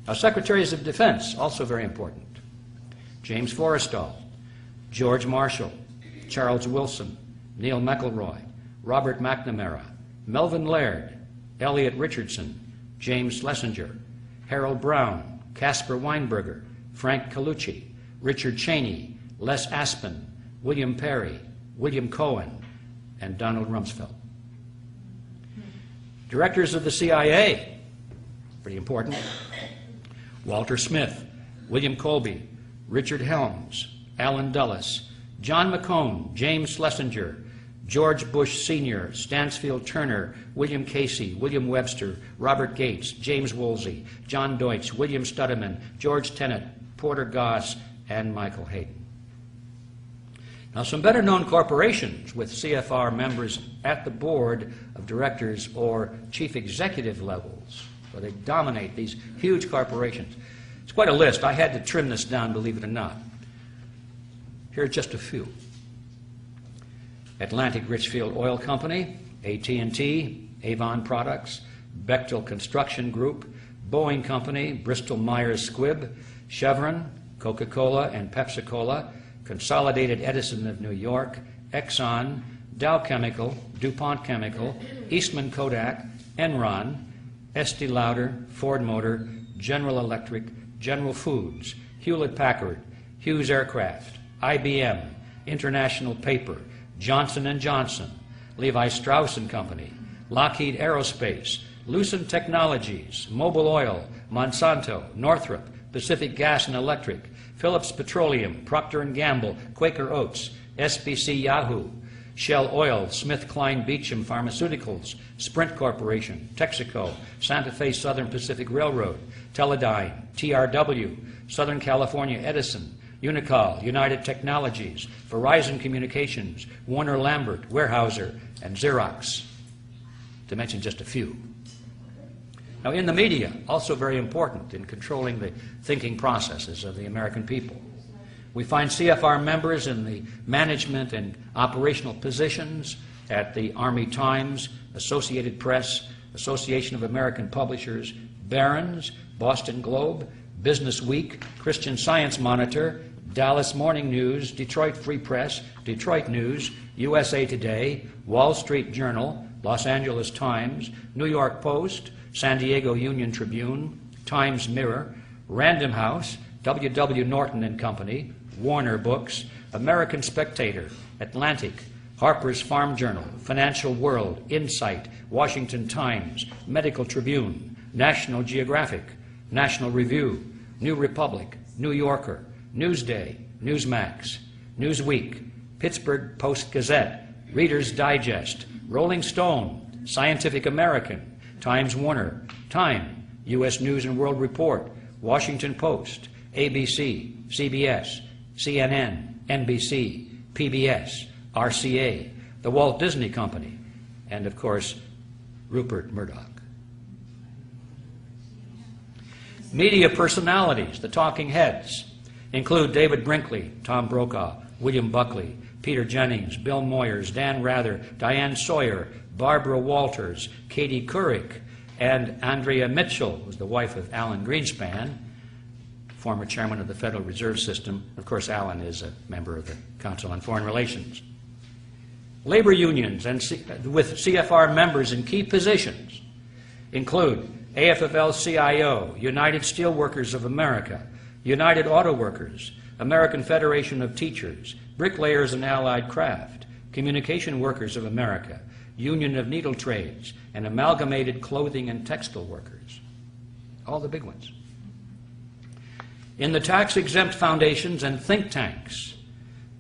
Now, Secretaries of Defense, also very important. James Forrestal, George Marshall, Charles Wilson, Neil McElroy, Robert McNamara, Melvin Laird, Elliot Richardson, James Schlesinger, Harold Brown, Caspar Weinberger, Frank Colucci, Richard Cheney, Les Aspin, William Perry, William Cohen, and Donald Rumsfeld. Directors of the CIA, pretty important. Walter Smith, William Colby, Richard Helms, Alan Dulles, John McCone, James Schlesinger, George Bush Sr., Stansfield Turner, William Casey, William Webster, Robert Gates, James Woolsey, John Deutsch, William Studeman, George Tenet, Porter Goss, and Michael Hayden. Now, some better-known corporations with CFR members at the board of directors or chief executive levels, where they dominate these huge corporations. It's quite a list. I had to trim this down, believe it or not. Here are just a few. Atlantic Richfield Oil Company, AT&T, Avon Products, Bechtel Construction Group, Boeing Company, Bristol Myers Squibb, Chevron, Coca-Cola and Pepsi-Cola, Consolidated Edison of New York, Exxon, Dow Chemical, DuPont Chemical, Eastman Kodak, Enron, Estee Lauder, Ford Motor, General Electric, General Foods, Hewlett-Packard, Hughes Aircraft, IBM, International Paper, Johnson & Johnson, Levi Strauss & Company, Lockheed Aerospace, Lucent Technologies, Mobil Oil, Monsanto, Northrop, Pacific Gas and Electric, Phillips Petroleum, Procter & Gamble, Quaker Oats, SBC Yahoo, Shell Oil, SmithKline Beecham Pharmaceuticals, Sprint Corporation, Texaco, Santa Fe Southern Pacific Railroad, Teledyne, TRW, Southern California Edison, Unicol, United Technologies, Verizon Communications, Warner Lambert, Weyerhaeuser, and Xerox, to mention just a few. Now, in the media, also very important in controlling the thinking processes of the American people. We find CFR members in the management and operational positions at the Army Times, Associated Press, Association of American Publishers, Barron's, Boston Globe, Business Week, Christian Science Monitor, Dallas Morning News, Detroit Free Press, Detroit News, USA Today, Wall Street Journal, Los Angeles Times, New York Post, San Diego Union Tribune, Times Mirror, Random House, W.W. Norton and Company, Warner Books, American Spectator, Atlantic, Harper's Farm Journal, Financial World, Insight, Washington Times, Medical Tribune, National Geographic, National Review, New Republic, New Yorker, Newsday, Newsmax, Newsweek, Pittsburgh Post-Gazette, Reader's Digest, Rolling Stone, Scientific American, Times Warner, Time, U.S. News and World Report, Washington Post, ABC, CBS, CNN, NBC, PBS, RCA, the Walt Disney Company, and of course, Rupert Murdoch. Media personalities, the talking heads, include David Brinkley, Tom Brokaw, William Buckley, Peter Jennings, Bill Moyers, Dan Rather, Diane Sawyer, Barbara Walters, Katie Couric, and Andrea Mitchell, who was the wife of Alan Greenspan, former chairman of the Federal Reserve System. Of course, Alan is a member of the Council on Foreign Relations. Labor unions and with CFR members in key positions include AFL-CIO, United Steelworkers of America, United Auto Workers, American Federation of Teachers, Bricklayers and Allied Craft, Communication Workers of America, Union of Needle Trades, and Amalgamated Clothing and Textile Workers. All the big ones. In the tax-exempt foundations and think tanks,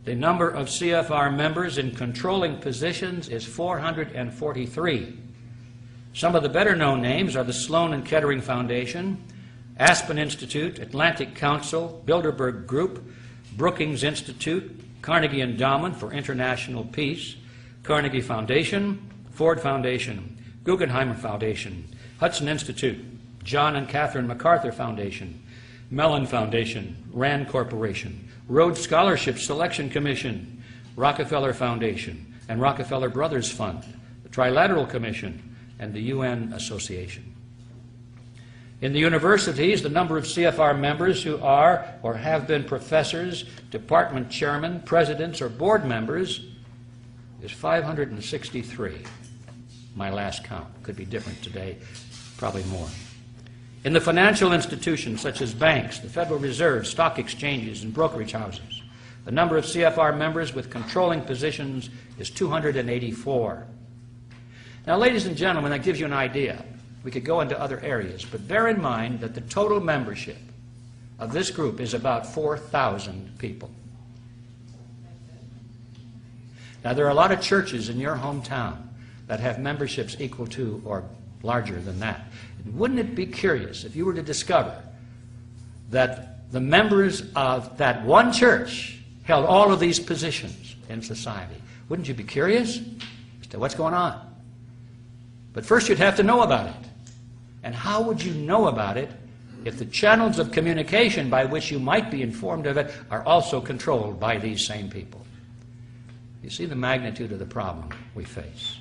the number of CFR members in controlling positions is 443. Some of the better-known names are the Sloan and Kettering Foundation, Aspen Institute, Atlantic Council, Bilderberg Group, Brookings Institute, Carnegie Endowment for International Peace, Carnegie Foundation, Ford Foundation, Guggenheim Foundation, Hudson Institute, John and Catherine MacArthur Foundation, Mellon Foundation, Rand Corporation, Rhodes Scholarship Selection Commission, Rockefeller Foundation, and Rockefeller Brothers Fund, the Trilateral Commission, and the UN Association. In the universities, the number of CFR members who are or have been professors, department chairmen, presidents, or board members is 563. My last count. Could be different today, probably more. In the financial institutions such as banks, the Federal Reserve, stock exchanges, and brokerage houses, the number of CFR members with controlling positions is 284. Now, ladies and gentlemen, that gives you an idea. We could go into other areas, but bear in mind that the total membership of this group is about 4,000 people. Now, there are a lot of churches in your hometown that have memberships equal to or larger than that. Wouldn't it be curious if you were to discover that the members of that one church held all of these positions in society? Wouldn't you be curious as to what's going on? But first you'd have to know about it. And how would you know about it if the channels of communication by which you might be informed of it are also controlled by these same people? You see the magnitude of the problem we face.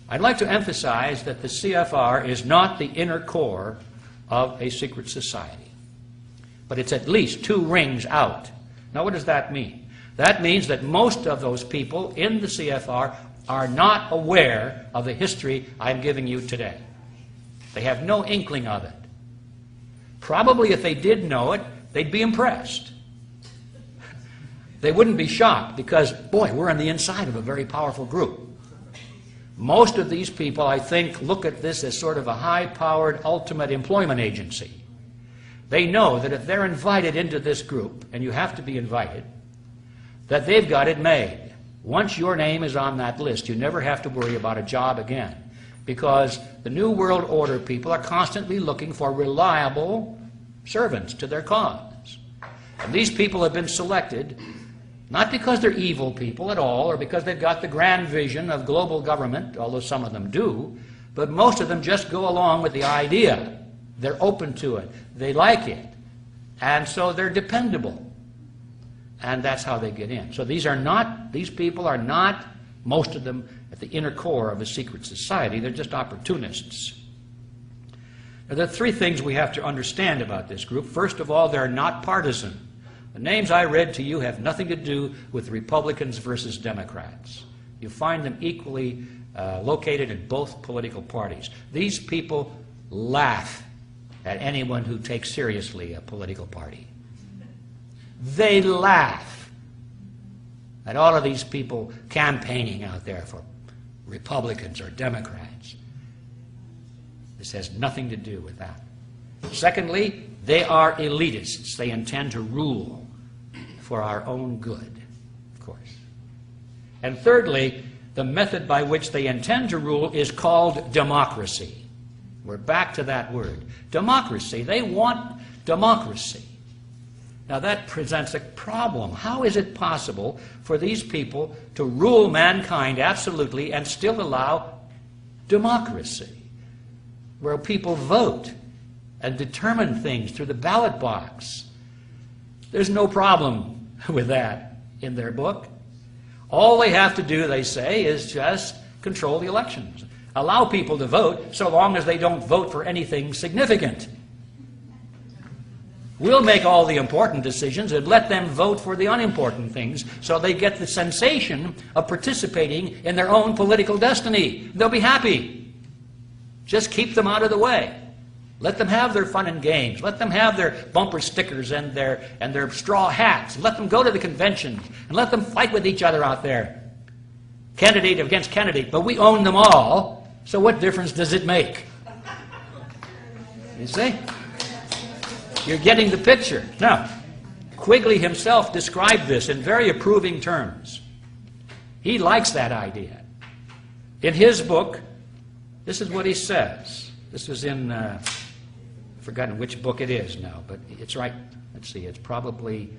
I'd like to emphasize that the CFR is not the inner core of a secret society, but it's at least 2 rings out. Now, what does that mean? That means that most of those people in the CFR are not aware of the history I'm giving you today. They have no inkling of it. Probably if they did know it, they'd be impressed. They wouldn't be shocked because, boy, we're on the inside of a very powerful group. Most of these people, I think, look at this as sort of a high-powered ultimate employment agency. They know that if they're invited into this group, and you have to be invited, that they've got it made. Once your name is on that list, you never have to worry about a job again, because the New World Order people are constantly looking for reliable servants to their cause. And these people have been selected not because they're evil people at all, or because they've got the grand vision of global government, although some of them do, but most of them just go along with the idea. They're open to it. They like it. And so they're dependable. And that's how they get in. So these people are not, most of them, at the inner core of a secret society. They're just opportunists. Now, there are 3 things we have to understand about this group. First of all, they're not partisan. The names I read to you have nothing to do with Republicans versus Democrats. You find them equally located in both political parties. These people laugh at anyone who takes seriously a political party. They laugh at all of these people campaigning out there for Republicans or Democrats. This has nothing to do with that. Secondly, they are elitists. They intend to rule for our own good, of course. And thirdly, the method by which they intend to rule is called democracy. We're back to that word. Democracy. They want democracy. Now that presents a problem. How is it possible for these people to rule mankind absolutely and still allow democracy, where people vote and determine things through the ballot box? There's no problem with that in their book. All they have to do, they say, is just control the elections. Allow people to vote so long as they don't vote for anything significant. We'll make all the important decisions and let them vote for the unimportant things so they get the sensation of participating in their own political destiny. They'll be happy. Just keep them out of the way. Let them have their fun and games. Let them have their bumper stickers and their straw hats. Let them go to the conventions and let them fight with each other out there. Candidate against candidate, but we own them all, so what difference does it make? You see? You're getting the picture. Now, Quigley himself described this in very approving terms. He likes that idea. In his book, this is what he says. This was in, I've forgotten which book it is now, but it's right. Let's see, it's probably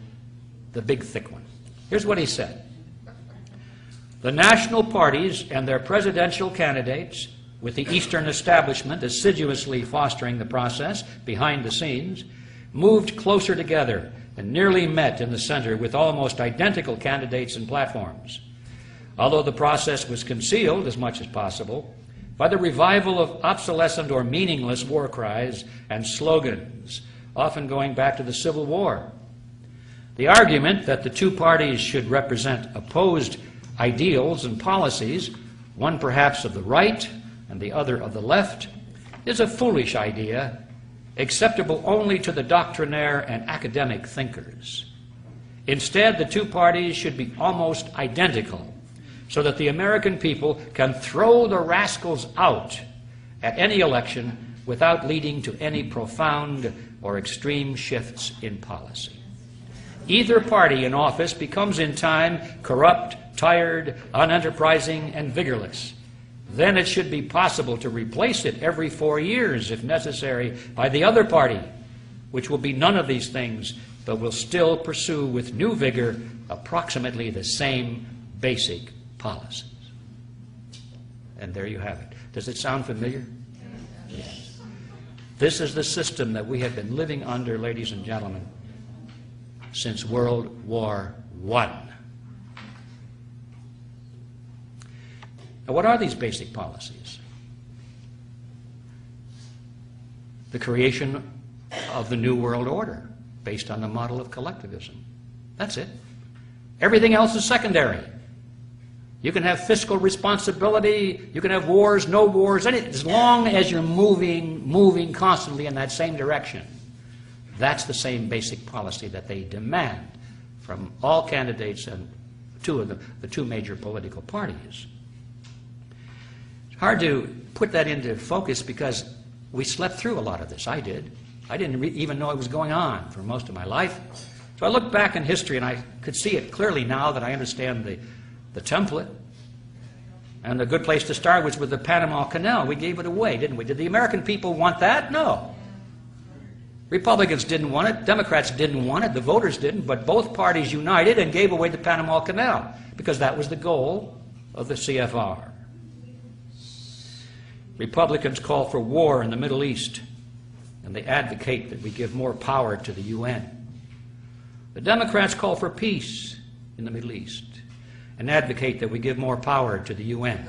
the big thick one. Here's what he said. The national parties and their presidential candidates, with the Eastern establishment assiduously fostering the process behind the scenes, moved closer together and nearly met in the center with almost identical candidates and platforms. Although the process was concealed as much as possible by the revival of obsolescent or meaningless war cries and slogans, often going back to the Civil War. The argument that the two parties should represent opposed ideals and policies, one perhaps of the right and the other of the left, is a foolish idea, acceptable only to the doctrinaire and academic thinkers. Instead, the two parties should be almost identical, so that the American people can throw the rascals out at any election without leading to any profound or extreme shifts in policy. Either party in office becomes in time corrupt, tired, unenterprising, and vigorless. Then it should be possible to replace it every 4 years, if necessary, by the other party, which will be none of these things, but will still pursue with new vigor approximately the same basic policies. And there you have it. Does it sound familiar? Yes. This is the system that we have been living under, ladies and gentlemen, since World War I. Now, what are these basic policies? The creation of the New World Order based on the model of collectivism. That's it. Everything else is secondary. You can have fiscal responsibility, you can have wars, no wars, as long as you're moving constantly in that same direction. That's the same basic policy that they demand from all candidates and the two major political parties. It's hard to put that into focus because we slept through a lot of this. I did. I didn't even know it was going on for most of my life. So I look back in history and I could see it clearly now that I understand the template. And a good place to start was with the Panama Canal. We gave it away, didn't we? Did the American people want that? No. Republicans didn't want it. Democrats didn't want it. The voters didn't. But both parties united and gave away the Panama Canal because that was the goal of the CFR. Republicans call for war in the Middle East, and they advocate that we give more power to the UN. The Democrats call for peace in the Middle East and advocate that we give more power to the UN.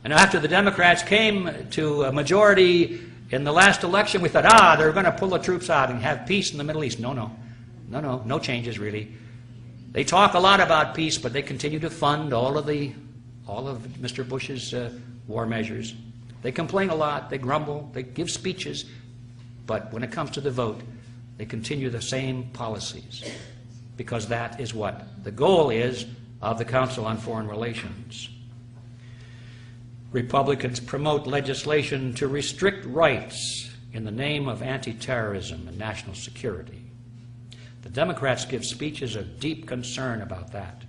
And after the Democrats came to a majority in the last election, we thought, they're going to pull the troops out and have peace in the Middle East. No changes really. They talk a lot about peace, but they continue to fund all of Mr. Bush's war measures. They complain a lot, they grumble, they give speeches, but when it comes to the vote, they continue the same policies, because that is what the goal is of the Council on Foreign Relations. Republicans promote legislation to restrict rights in the name of anti-terrorism and national security. The Democrats give speeches of deep concern about that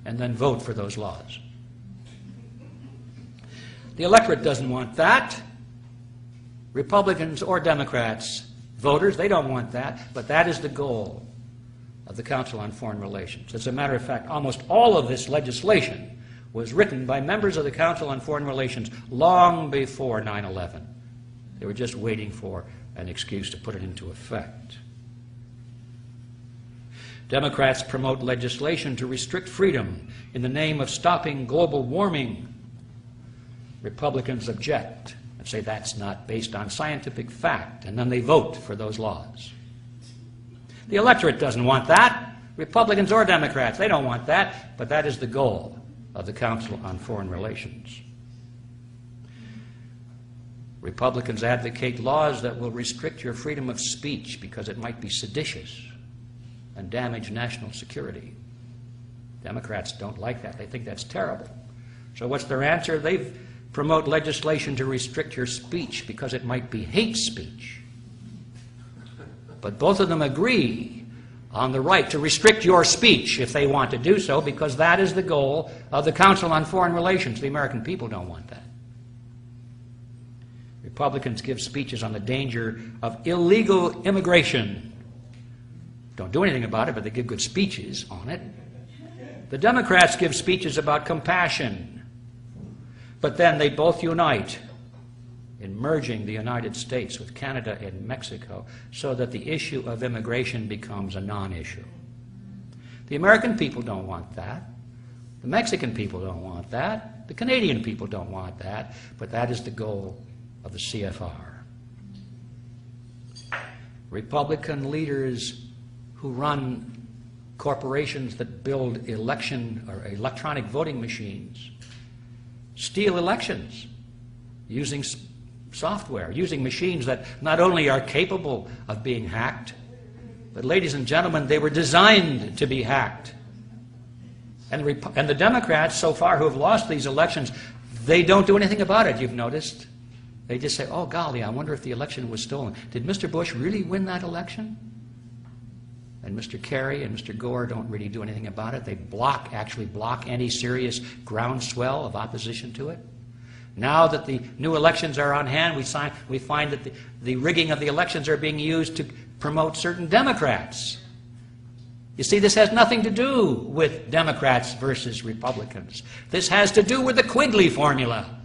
and then vote for those laws. The electorate doesn't want that. Republicans or Democrats, voters, they don't want that, but that is the goal of the Council on Foreign Relations. As a matter of fact, almost all of this legislation was written by members of the Council on Foreign Relations long before 9/11. They were just waiting for an excuse to put it into effect. Democrats promote legislation to restrict freedom in the name of stopping global warming. Republicans object and say that's not based on scientific fact, and then they vote for those laws. The electorate doesn't want that. Republicans or Democrats, they don't want that, but that is the goal of the Council on Foreign Relations. Republicans advocate laws that will restrict your freedom of speech because it might be seditious and damage national security. Democrats don't like that. They think that's terrible. So what's their answer? promote legislation to restrict your speech because it might be hate speech. But both of them agree on the right to restrict your speech if they want to do so, because that is the goal of the Council on Foreign Relations. The American people don't want that. Republicans give speeches on the danger of illegal immigration. Don't do anything about it, but they give good speeches on it. The Democrats give speeches about compassion, but then they both unite in merging the United States with Canada and Mexico so that the issue of immigration becomes a non-issue. The American people don't want that. The Mexican people don't want that. The Canadian people don't want that. But that is the goal of the CFR. Republican leaders who run corporations that build election or electronic voting machines steal elections using software, using machines that not only are capable of being hacked, but, ladies and gentlemen, they were designed to be hacked. And the Democrats, so far, who have lost these elections, they don't do anything about it, you've noticed. They just say, oh, golly, I wonder if the election was stolen. Did Mr. Bush really win that election? And Mr. Kerry and Mr. Gore don't really do anything about it. They actually block any serious groundswell of opposition to it. Now that the new elections are on hand, we find that the rigging of the elections are being used to promote certain Democrats. You see, this has nothing to do with Democrats versus Republicans. This has to do with the Quigley formula.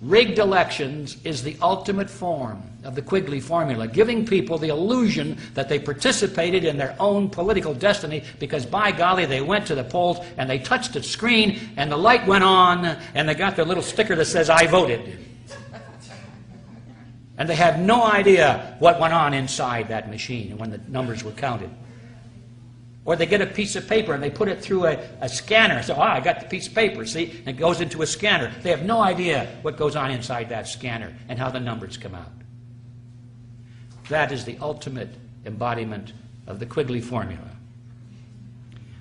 Rigged elections is the ultimate form of the Quigley formula, giving people the illusion that they participated in their own political destiny because, by golly, they went to the polls and they touched a screen and the light went on and they got their little sticker that says, I voted. And they have no idea what went on inside that machine when the numbers were counted. Or they get a piece of paper and they put it through a scanner. So, I got the piece of paper, see? And it goes into a scanner. They have no idea what goes on inside that scanner and how the numbers come out. That is the ultimate embodiment of the Quigley formula.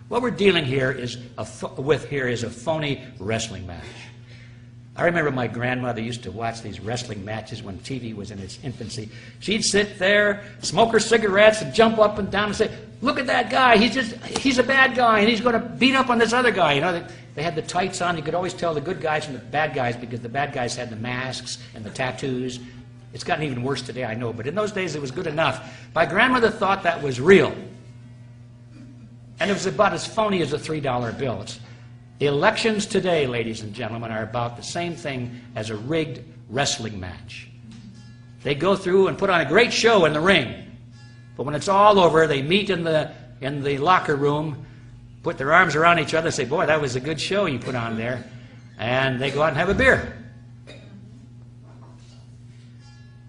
What we're dealing here with is a phony wrestling match. I remember my grandmother used to watch these wrestling matches when TV was in its infancy. She'd sit there, smoke her cigarettes, and jump up and down and say, look at that guy, he's a bad guy, and he's going to beat up on this other guy. You know, they had the tights on. You could always tell the good guys from the bad guys because the bad guys had the masks and the tattoos. It's gotten even worse today, I know, but in those days it was good enough. My grandmother thought that was real. And it was about as phony as a $3 bill. Elections today, ladies and gentlemen, are about the same thing as a rigged wrestling match. They go through and put on a great show in the ring. But when it's all over, they meet in the locker room, put their arms around each other and say, boy, that was a good show you put on there. And they go out and have a beer.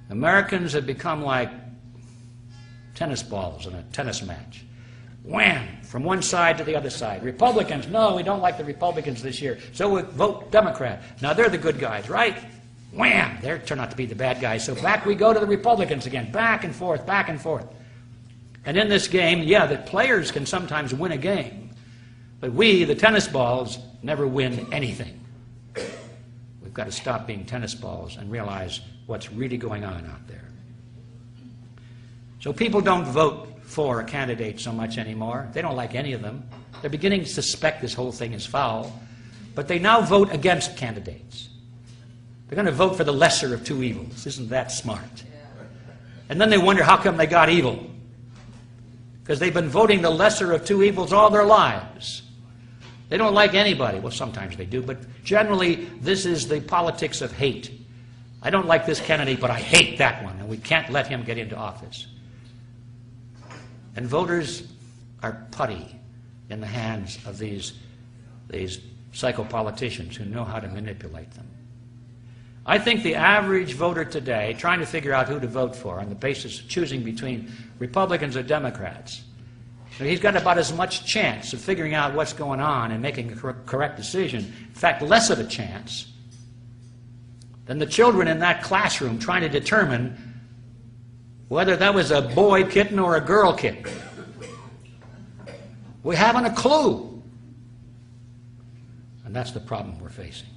Americans have become like tennis balls in a tennis match. Wham! From one side to the other side. Republicans, no, we don't like the Republicans this year, so we vote Democrat. Now they're the good guys, right? Wham! They turn out to be the bad guys, so back we go to the Republicans again. Back and forth, back and forth. And in this game, yeah, the players can sometimes win a game, but we, the tennis balls, never win anything. We've got to stop being tennis balls and realize what's really going on out there. So people don't vote for a candidate so much anymore. They don't like any of them. They're beginning to suspect this whole thing is foul, but they now vote against candidates. They're going to vote for the lesser of two evils. Isn't that smart? And then they wonder how come they got evil. Because they've been voting the lesser of two evils all their lives. They don't like anybody. Well, sometimes they do, but generally this is the politics of hate. I don't like this candidate, but I hate that one, and we can't let him get into office. And voters are putty in the hands of these psychopoliticians who know how to manipulate them. I think the average voter today, trying to figure out who to vote for on the basis of choosing between Republicans or Democrats, he's got about as much chance of figuring out what's going on and making a correct decision, in fact, less of a chance, than the children in that classroom trying to determine whether that was a boy kitten or a girl kitten. We haven't a clue. And that's the problem we're facing.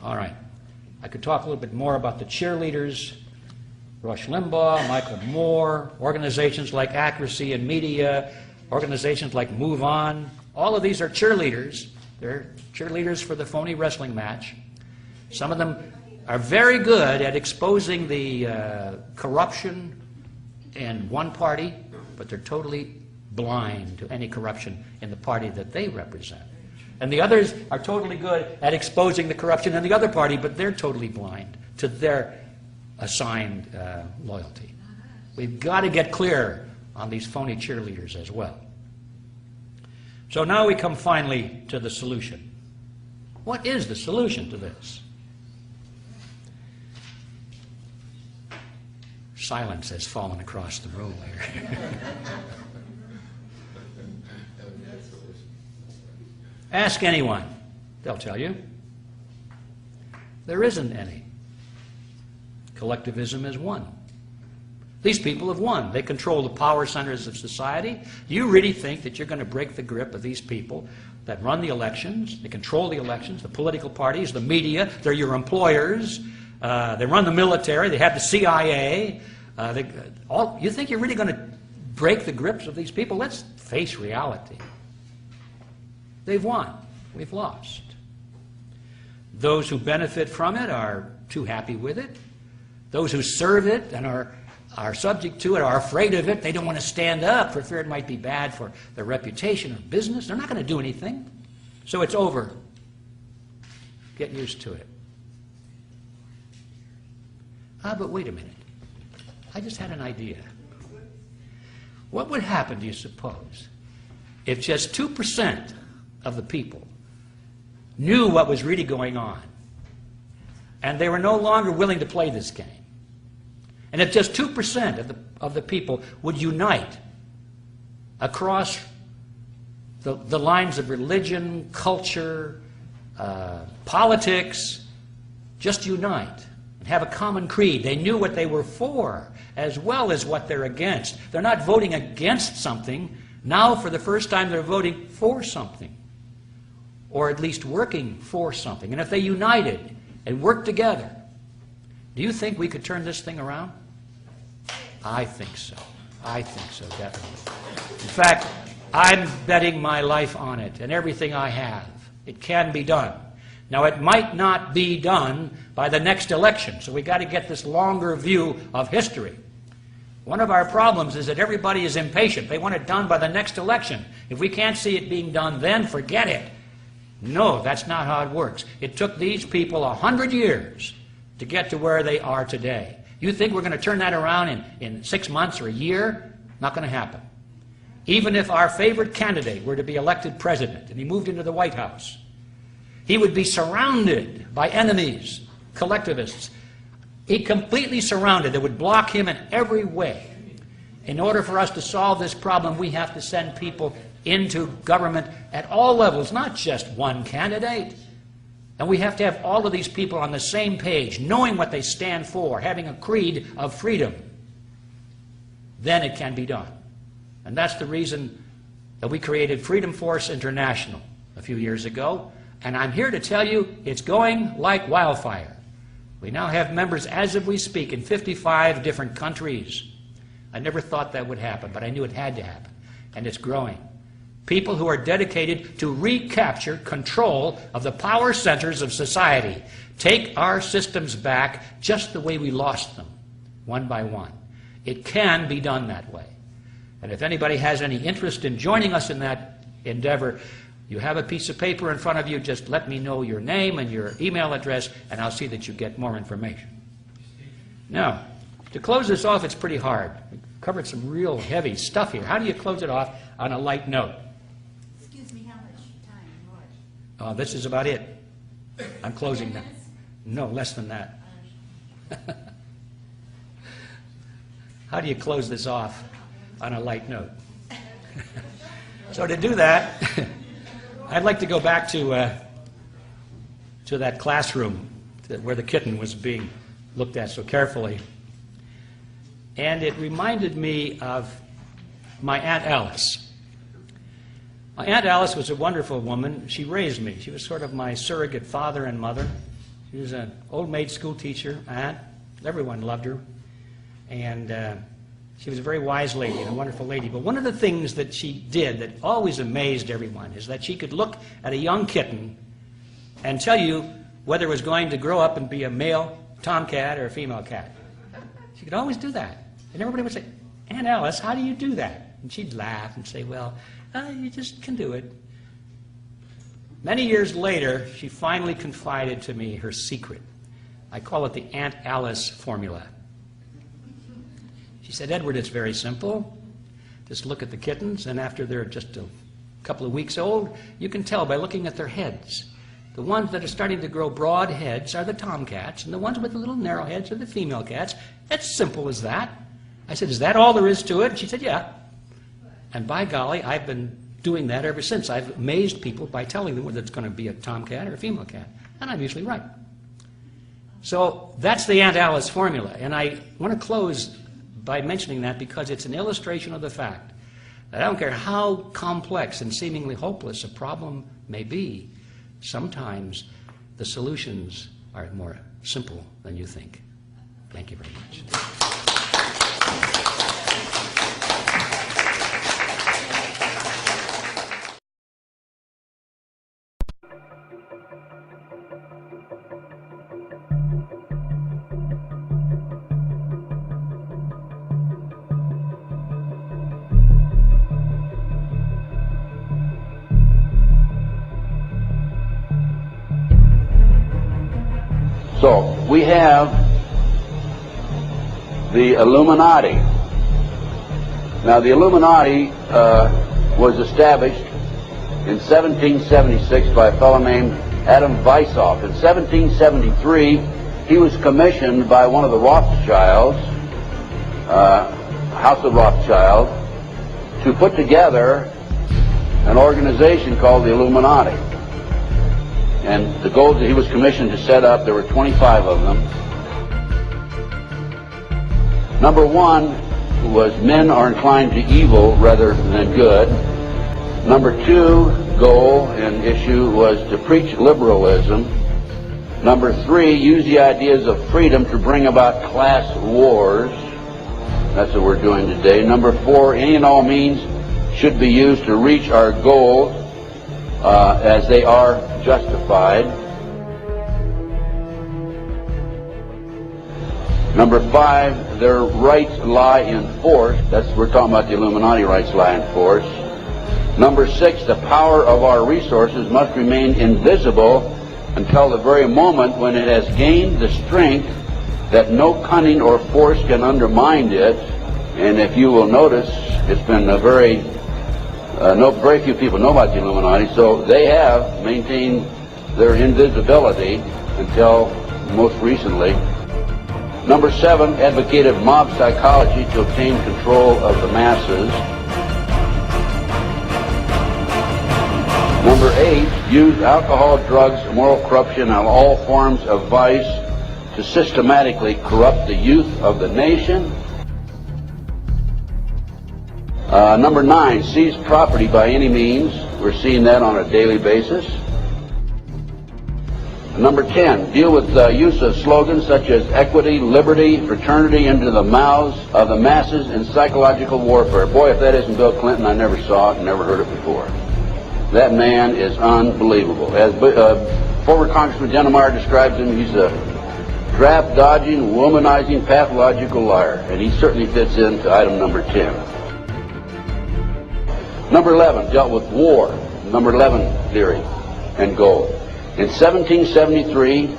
All right. I could talk a little bit more about the cheerleaders, Rush Limbaugh, Michael Moore, organizations like Accuracy in Media, organizations like Move On. All of these are cheerleaders. They're cheerleaders for the phony wrestling match. Some of them are very good at exposing the corruption in one party, but they're totally blind to any corruption in the party that they represent. And the others are totally good at exposing the corruption in the other party, but they're totally blind to their assigned loyalty. We've got to get clear on these phony cheerleaders as well. So now we come finally to the solution. What is the solution to this? Silence has fallen across the room here. Ask anyone. They'll tell you. There isn't any. Collectivism is won. These people have won. They control the power centers of society. Do you really think that you're going to break the grip of these people that run the elections? They control the elections, the political parties, the media. They're your employers. They run the military. They have the CIA. You think you're really going to break the grips of these people? Let's face reality. They've won. We've lost. Those who benefit from it are too happy with it. Those who serve it and are subject to it are afraid of it. They don't want to stand up for fear it might be bad for their reputation or business. They're not going to do anything. So it's over. Get used to it. But wait a minute. I just had an idea. What would happen, do you suppose, if just 2% of the people knew what was really going on and they were no longer willing to play this game? And if just 2% of the people would unite across the lines of religion, culture, politics, just unite and have a common creed. They knew what they were for as well as what they're against. They're not voting against something. Now, for the first time, they're voting for something, or at least working for something. And if they united and worked together, do you think we could turn this thing around? I think so. I think so, definitely. In fact, I'm betting my life on it and everything I have. It can be done. Now, it might not be done by the next election, so we've got to get this longer view of history. One of our problems is that everybody is impatient. They want it done by the next election. If we can't see it being done then, forget it. No, that's not how it works. It took these people 100 years to get to where they are today. You think we're going to turn that around in 6 months or a year? Not going to happen. Even if our favorite candidate were to be elected president and he moved into the White House, he would be surrounded by enemies, collectivists. He completely surrounded. They would block him in every way. In order for us to solve this problem, we have to send people into government at all levels, not just one candidate. And we have to have all of these people on the same page, knowing what they stand for, having a creed of freedom. Then it can be done. And that's the reason that we created Freedom Force International a few years ago. And I'm here to tell you it's going like wildfire. We now have members, as of we speak, in 55 different countries. I never thought that would happen, but I knew it had to happen. And it's growing. People who are dedicated to recapture control of the power centers of society. Take our systems back just the way we lost them, one by one. It can be done that way. And if anybody has any interest in joining us in that endeavor, you have a piece of paper in front of you. Just let me know your name and your email address, and I'll see that you get more information. Now, to close this off, it's pretty hard. We covered some real heavy stuff here. How do you close it off on a light note? Excuse me, how much time? What? This is about it. I'm closing now. No, less than that. How do you close this off on a light note? So to do that, I'd like to go back to that classroom where the kitten was being looked at so carefully. And it reminded me of my Aunt Alice. My Aunt Alice was a wonderful woman. She raised me. She was sort of my surrogate father and mother. She was an old maid school teacher, aunt. Everyone loved her. And she was a very wise lady and a wonderful lady. But one of the things that she did that always amazed everyone is that she could look at a young kitten and tell you whether it was going to grow up and be a male tomcat or a female cat. She could always do that. And everybody would say, Aunt Alice, how do you do that? And she'd laugh and say, well, you just can do it. Many years later, she finally confided to me her secret. I call it the Aunt Alice formula. She said, Edward, it's very simple. Just look at the kittens, and after they're just a couple of weeks old, you can tell by looking at their heads. The ones that are starting to grow broad heads are the tomcats, and the ones with the little narrow heads are the female cats. It's simple as that. I said, is that all there is to it? And she said, yeah. And by golly, I've been doing that ever since. I've amazed people by telling them whether it's going to be a tomcat or a female cat. And I'm usually right. So that's the Aunt Alice formula. And I want to close by mentioning that because it's an illustration of the fact that I don't care how complex and seemingly hopeless a problem may be, sometimes the solutions are more simple than you think. Thank you very much. So, we have the Illuminati. Now, the Illuminati was established in 1776 by a fellow named Adam Weishaupt. In 1773, he was commissioned by one of the Rothschilds, House of Rothschild, to put together an organization called the Illuminati. And the goals that he was commissioned to set up, there were 25 of them. Number one was men are inclined to evil rather than good. Number two goal and issue was to preach liberalism. Number three, use the ideas of freedom to bring about class wars. That's what we're doing today. Number four, any and all means should be used to reach our goals as they are justified. Number five, their rights lie in force. We're talking about the Illuminati rights lie in force. Number six, the power of our resources must remain invisible until the very moment when it has gained the strength that no cunning or force can undermine it. And if you will notice, it's been very few people know about the Illuminati, so they have maintained their invisibility until most recently. Number seven, advocated mob psychology to obtain control of the masses. Number eight, used alcohol, drugs, moral corruption, and all forms of vice to systematically corrupt the youth of the nation. Number nine, seize property by any means. We're seeing that on a daily basis. Number 10, deal with the use of slogans such as equity, liberty, fraternity into the mouths of the masses in psychological warfare. Boy, if that isn't Bill Clinton, I never saw it and never heard it before. That man is unbelievable. As former Congressman Dennemeyer describes him, he's a draft-dodging, womanizing, pathological liar. And he certainly fits into item number 10. Number 11 dealt with war, number 11 theory and goal. In 1773,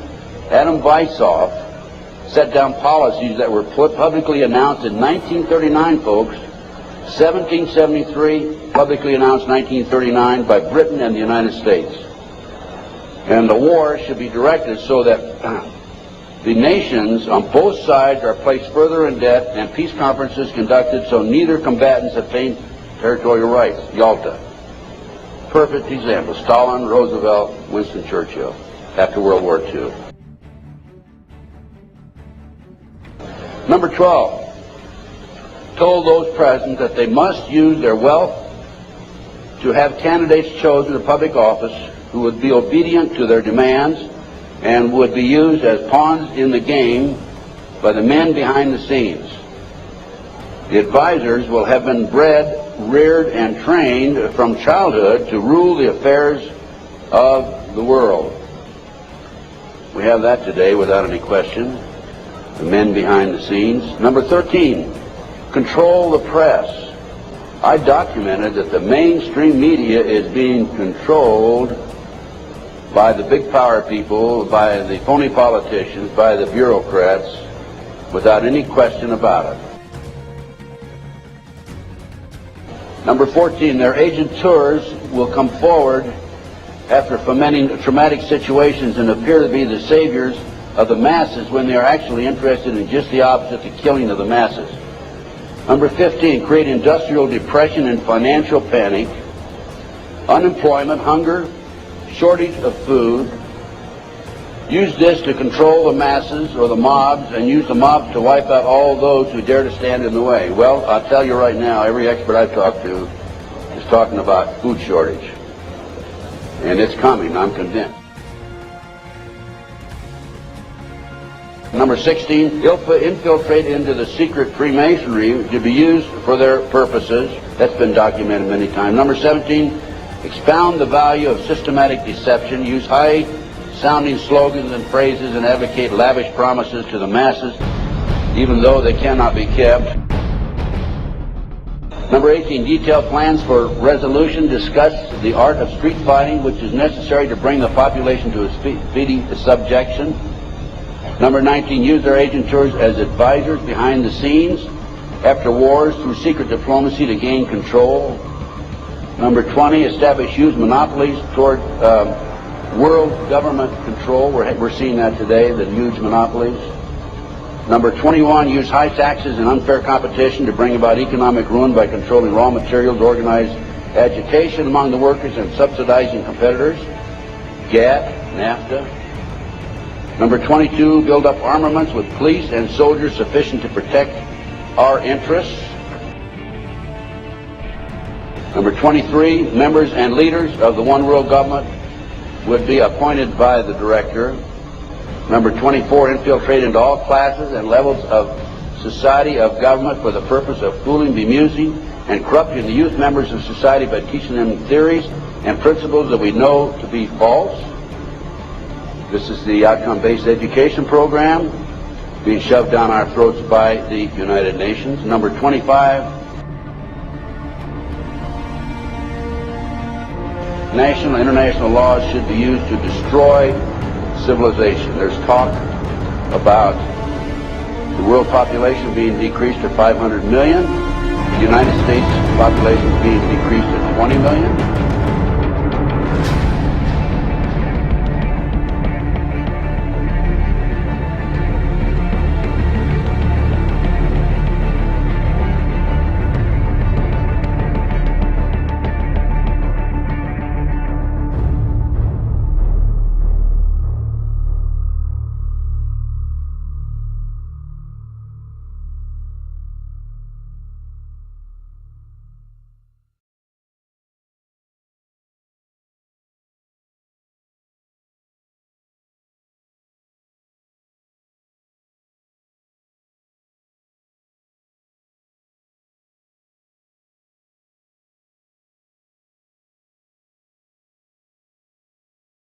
Adam Weishaupt set down policies that were publicly announced in 1939, folks. 1773, publicly announced 1939 by Britain and the United States. And the war should be directed so that the nations on both sides are placed further in debt and peace conferences conducted so neither combatants obtain territorial rights. Yalta. Perfect example. Stalin, Roosevelt, Winston Churchill after World War II. Number 12. Told those present that they must use their wealth to have candidates chosen to public office who would be obedient to their demands and would be used as pawns in the game by the men behind the scenes. The advisors will have been bred, reared, and trained from childhood to rule the affairs of the world. We have that today without any question. The men behind the scenes. Number 13, control the press. I documented that the mainstream media is being controlled by the big power people, by the phony politicians, by the bureaucrats, without any question about it. Number 14, their agenteurs will come forward after fomenting traumatic situations and appear to be the saviors of the masses when they are actually interested in just the opposite, the killing of the masses. Number 15, create industrial depression and financial panic, unemployment, hunger, shortage of food. Use this to control the masses or the mobs, and use the mobs to wipe out all those who dare to stand in the way. Well, I'll tell you right now, every expert I've talked to is talking about food shortage. And it's coming, I'm convinced. Number 16, infiltrate into the secret Freemasonry to be used for their purposes. That's been documented many times. Number 17, expound the value of systematic deception. Use high-sounding slogans and phrases and advocate lavish promises to the masses, even though they cannot be kept. Number 18, detail plans for resolution. Discuss the art of street fighting, which is necessary to bring the population to a speedy subjection. Number 19, use their agentures as advisors behind the scenes after wars through secret diplomacy to gain control. Number 20, establish huge monopolies toward world government control. We're seeing that today, the huge monopolies. Number 21, use high taxes and unfair competition to bring about economic ruin by controlling raw materials, organize agitation among the workers, and subsidizing competitors. GATT, NAFTA. Number 22, build up armaments with police and soldiers sufficient to protect our interests. Number 23, members and leaders of the one world government would be appointed by the director. Number 24, infiltrate into all classes and levels of society, of government, for the purpose of fooling, bemusing, and corrupting the youth members of society by teaching them theories and principles that we know to be false. This is the outcome-based education program being shoved down our throats by the United Nations. Number 25, national and international laws should be used to destroy civilization. There's talk about the world population being decreased to 500 million, the United States population being decreased to 20 million.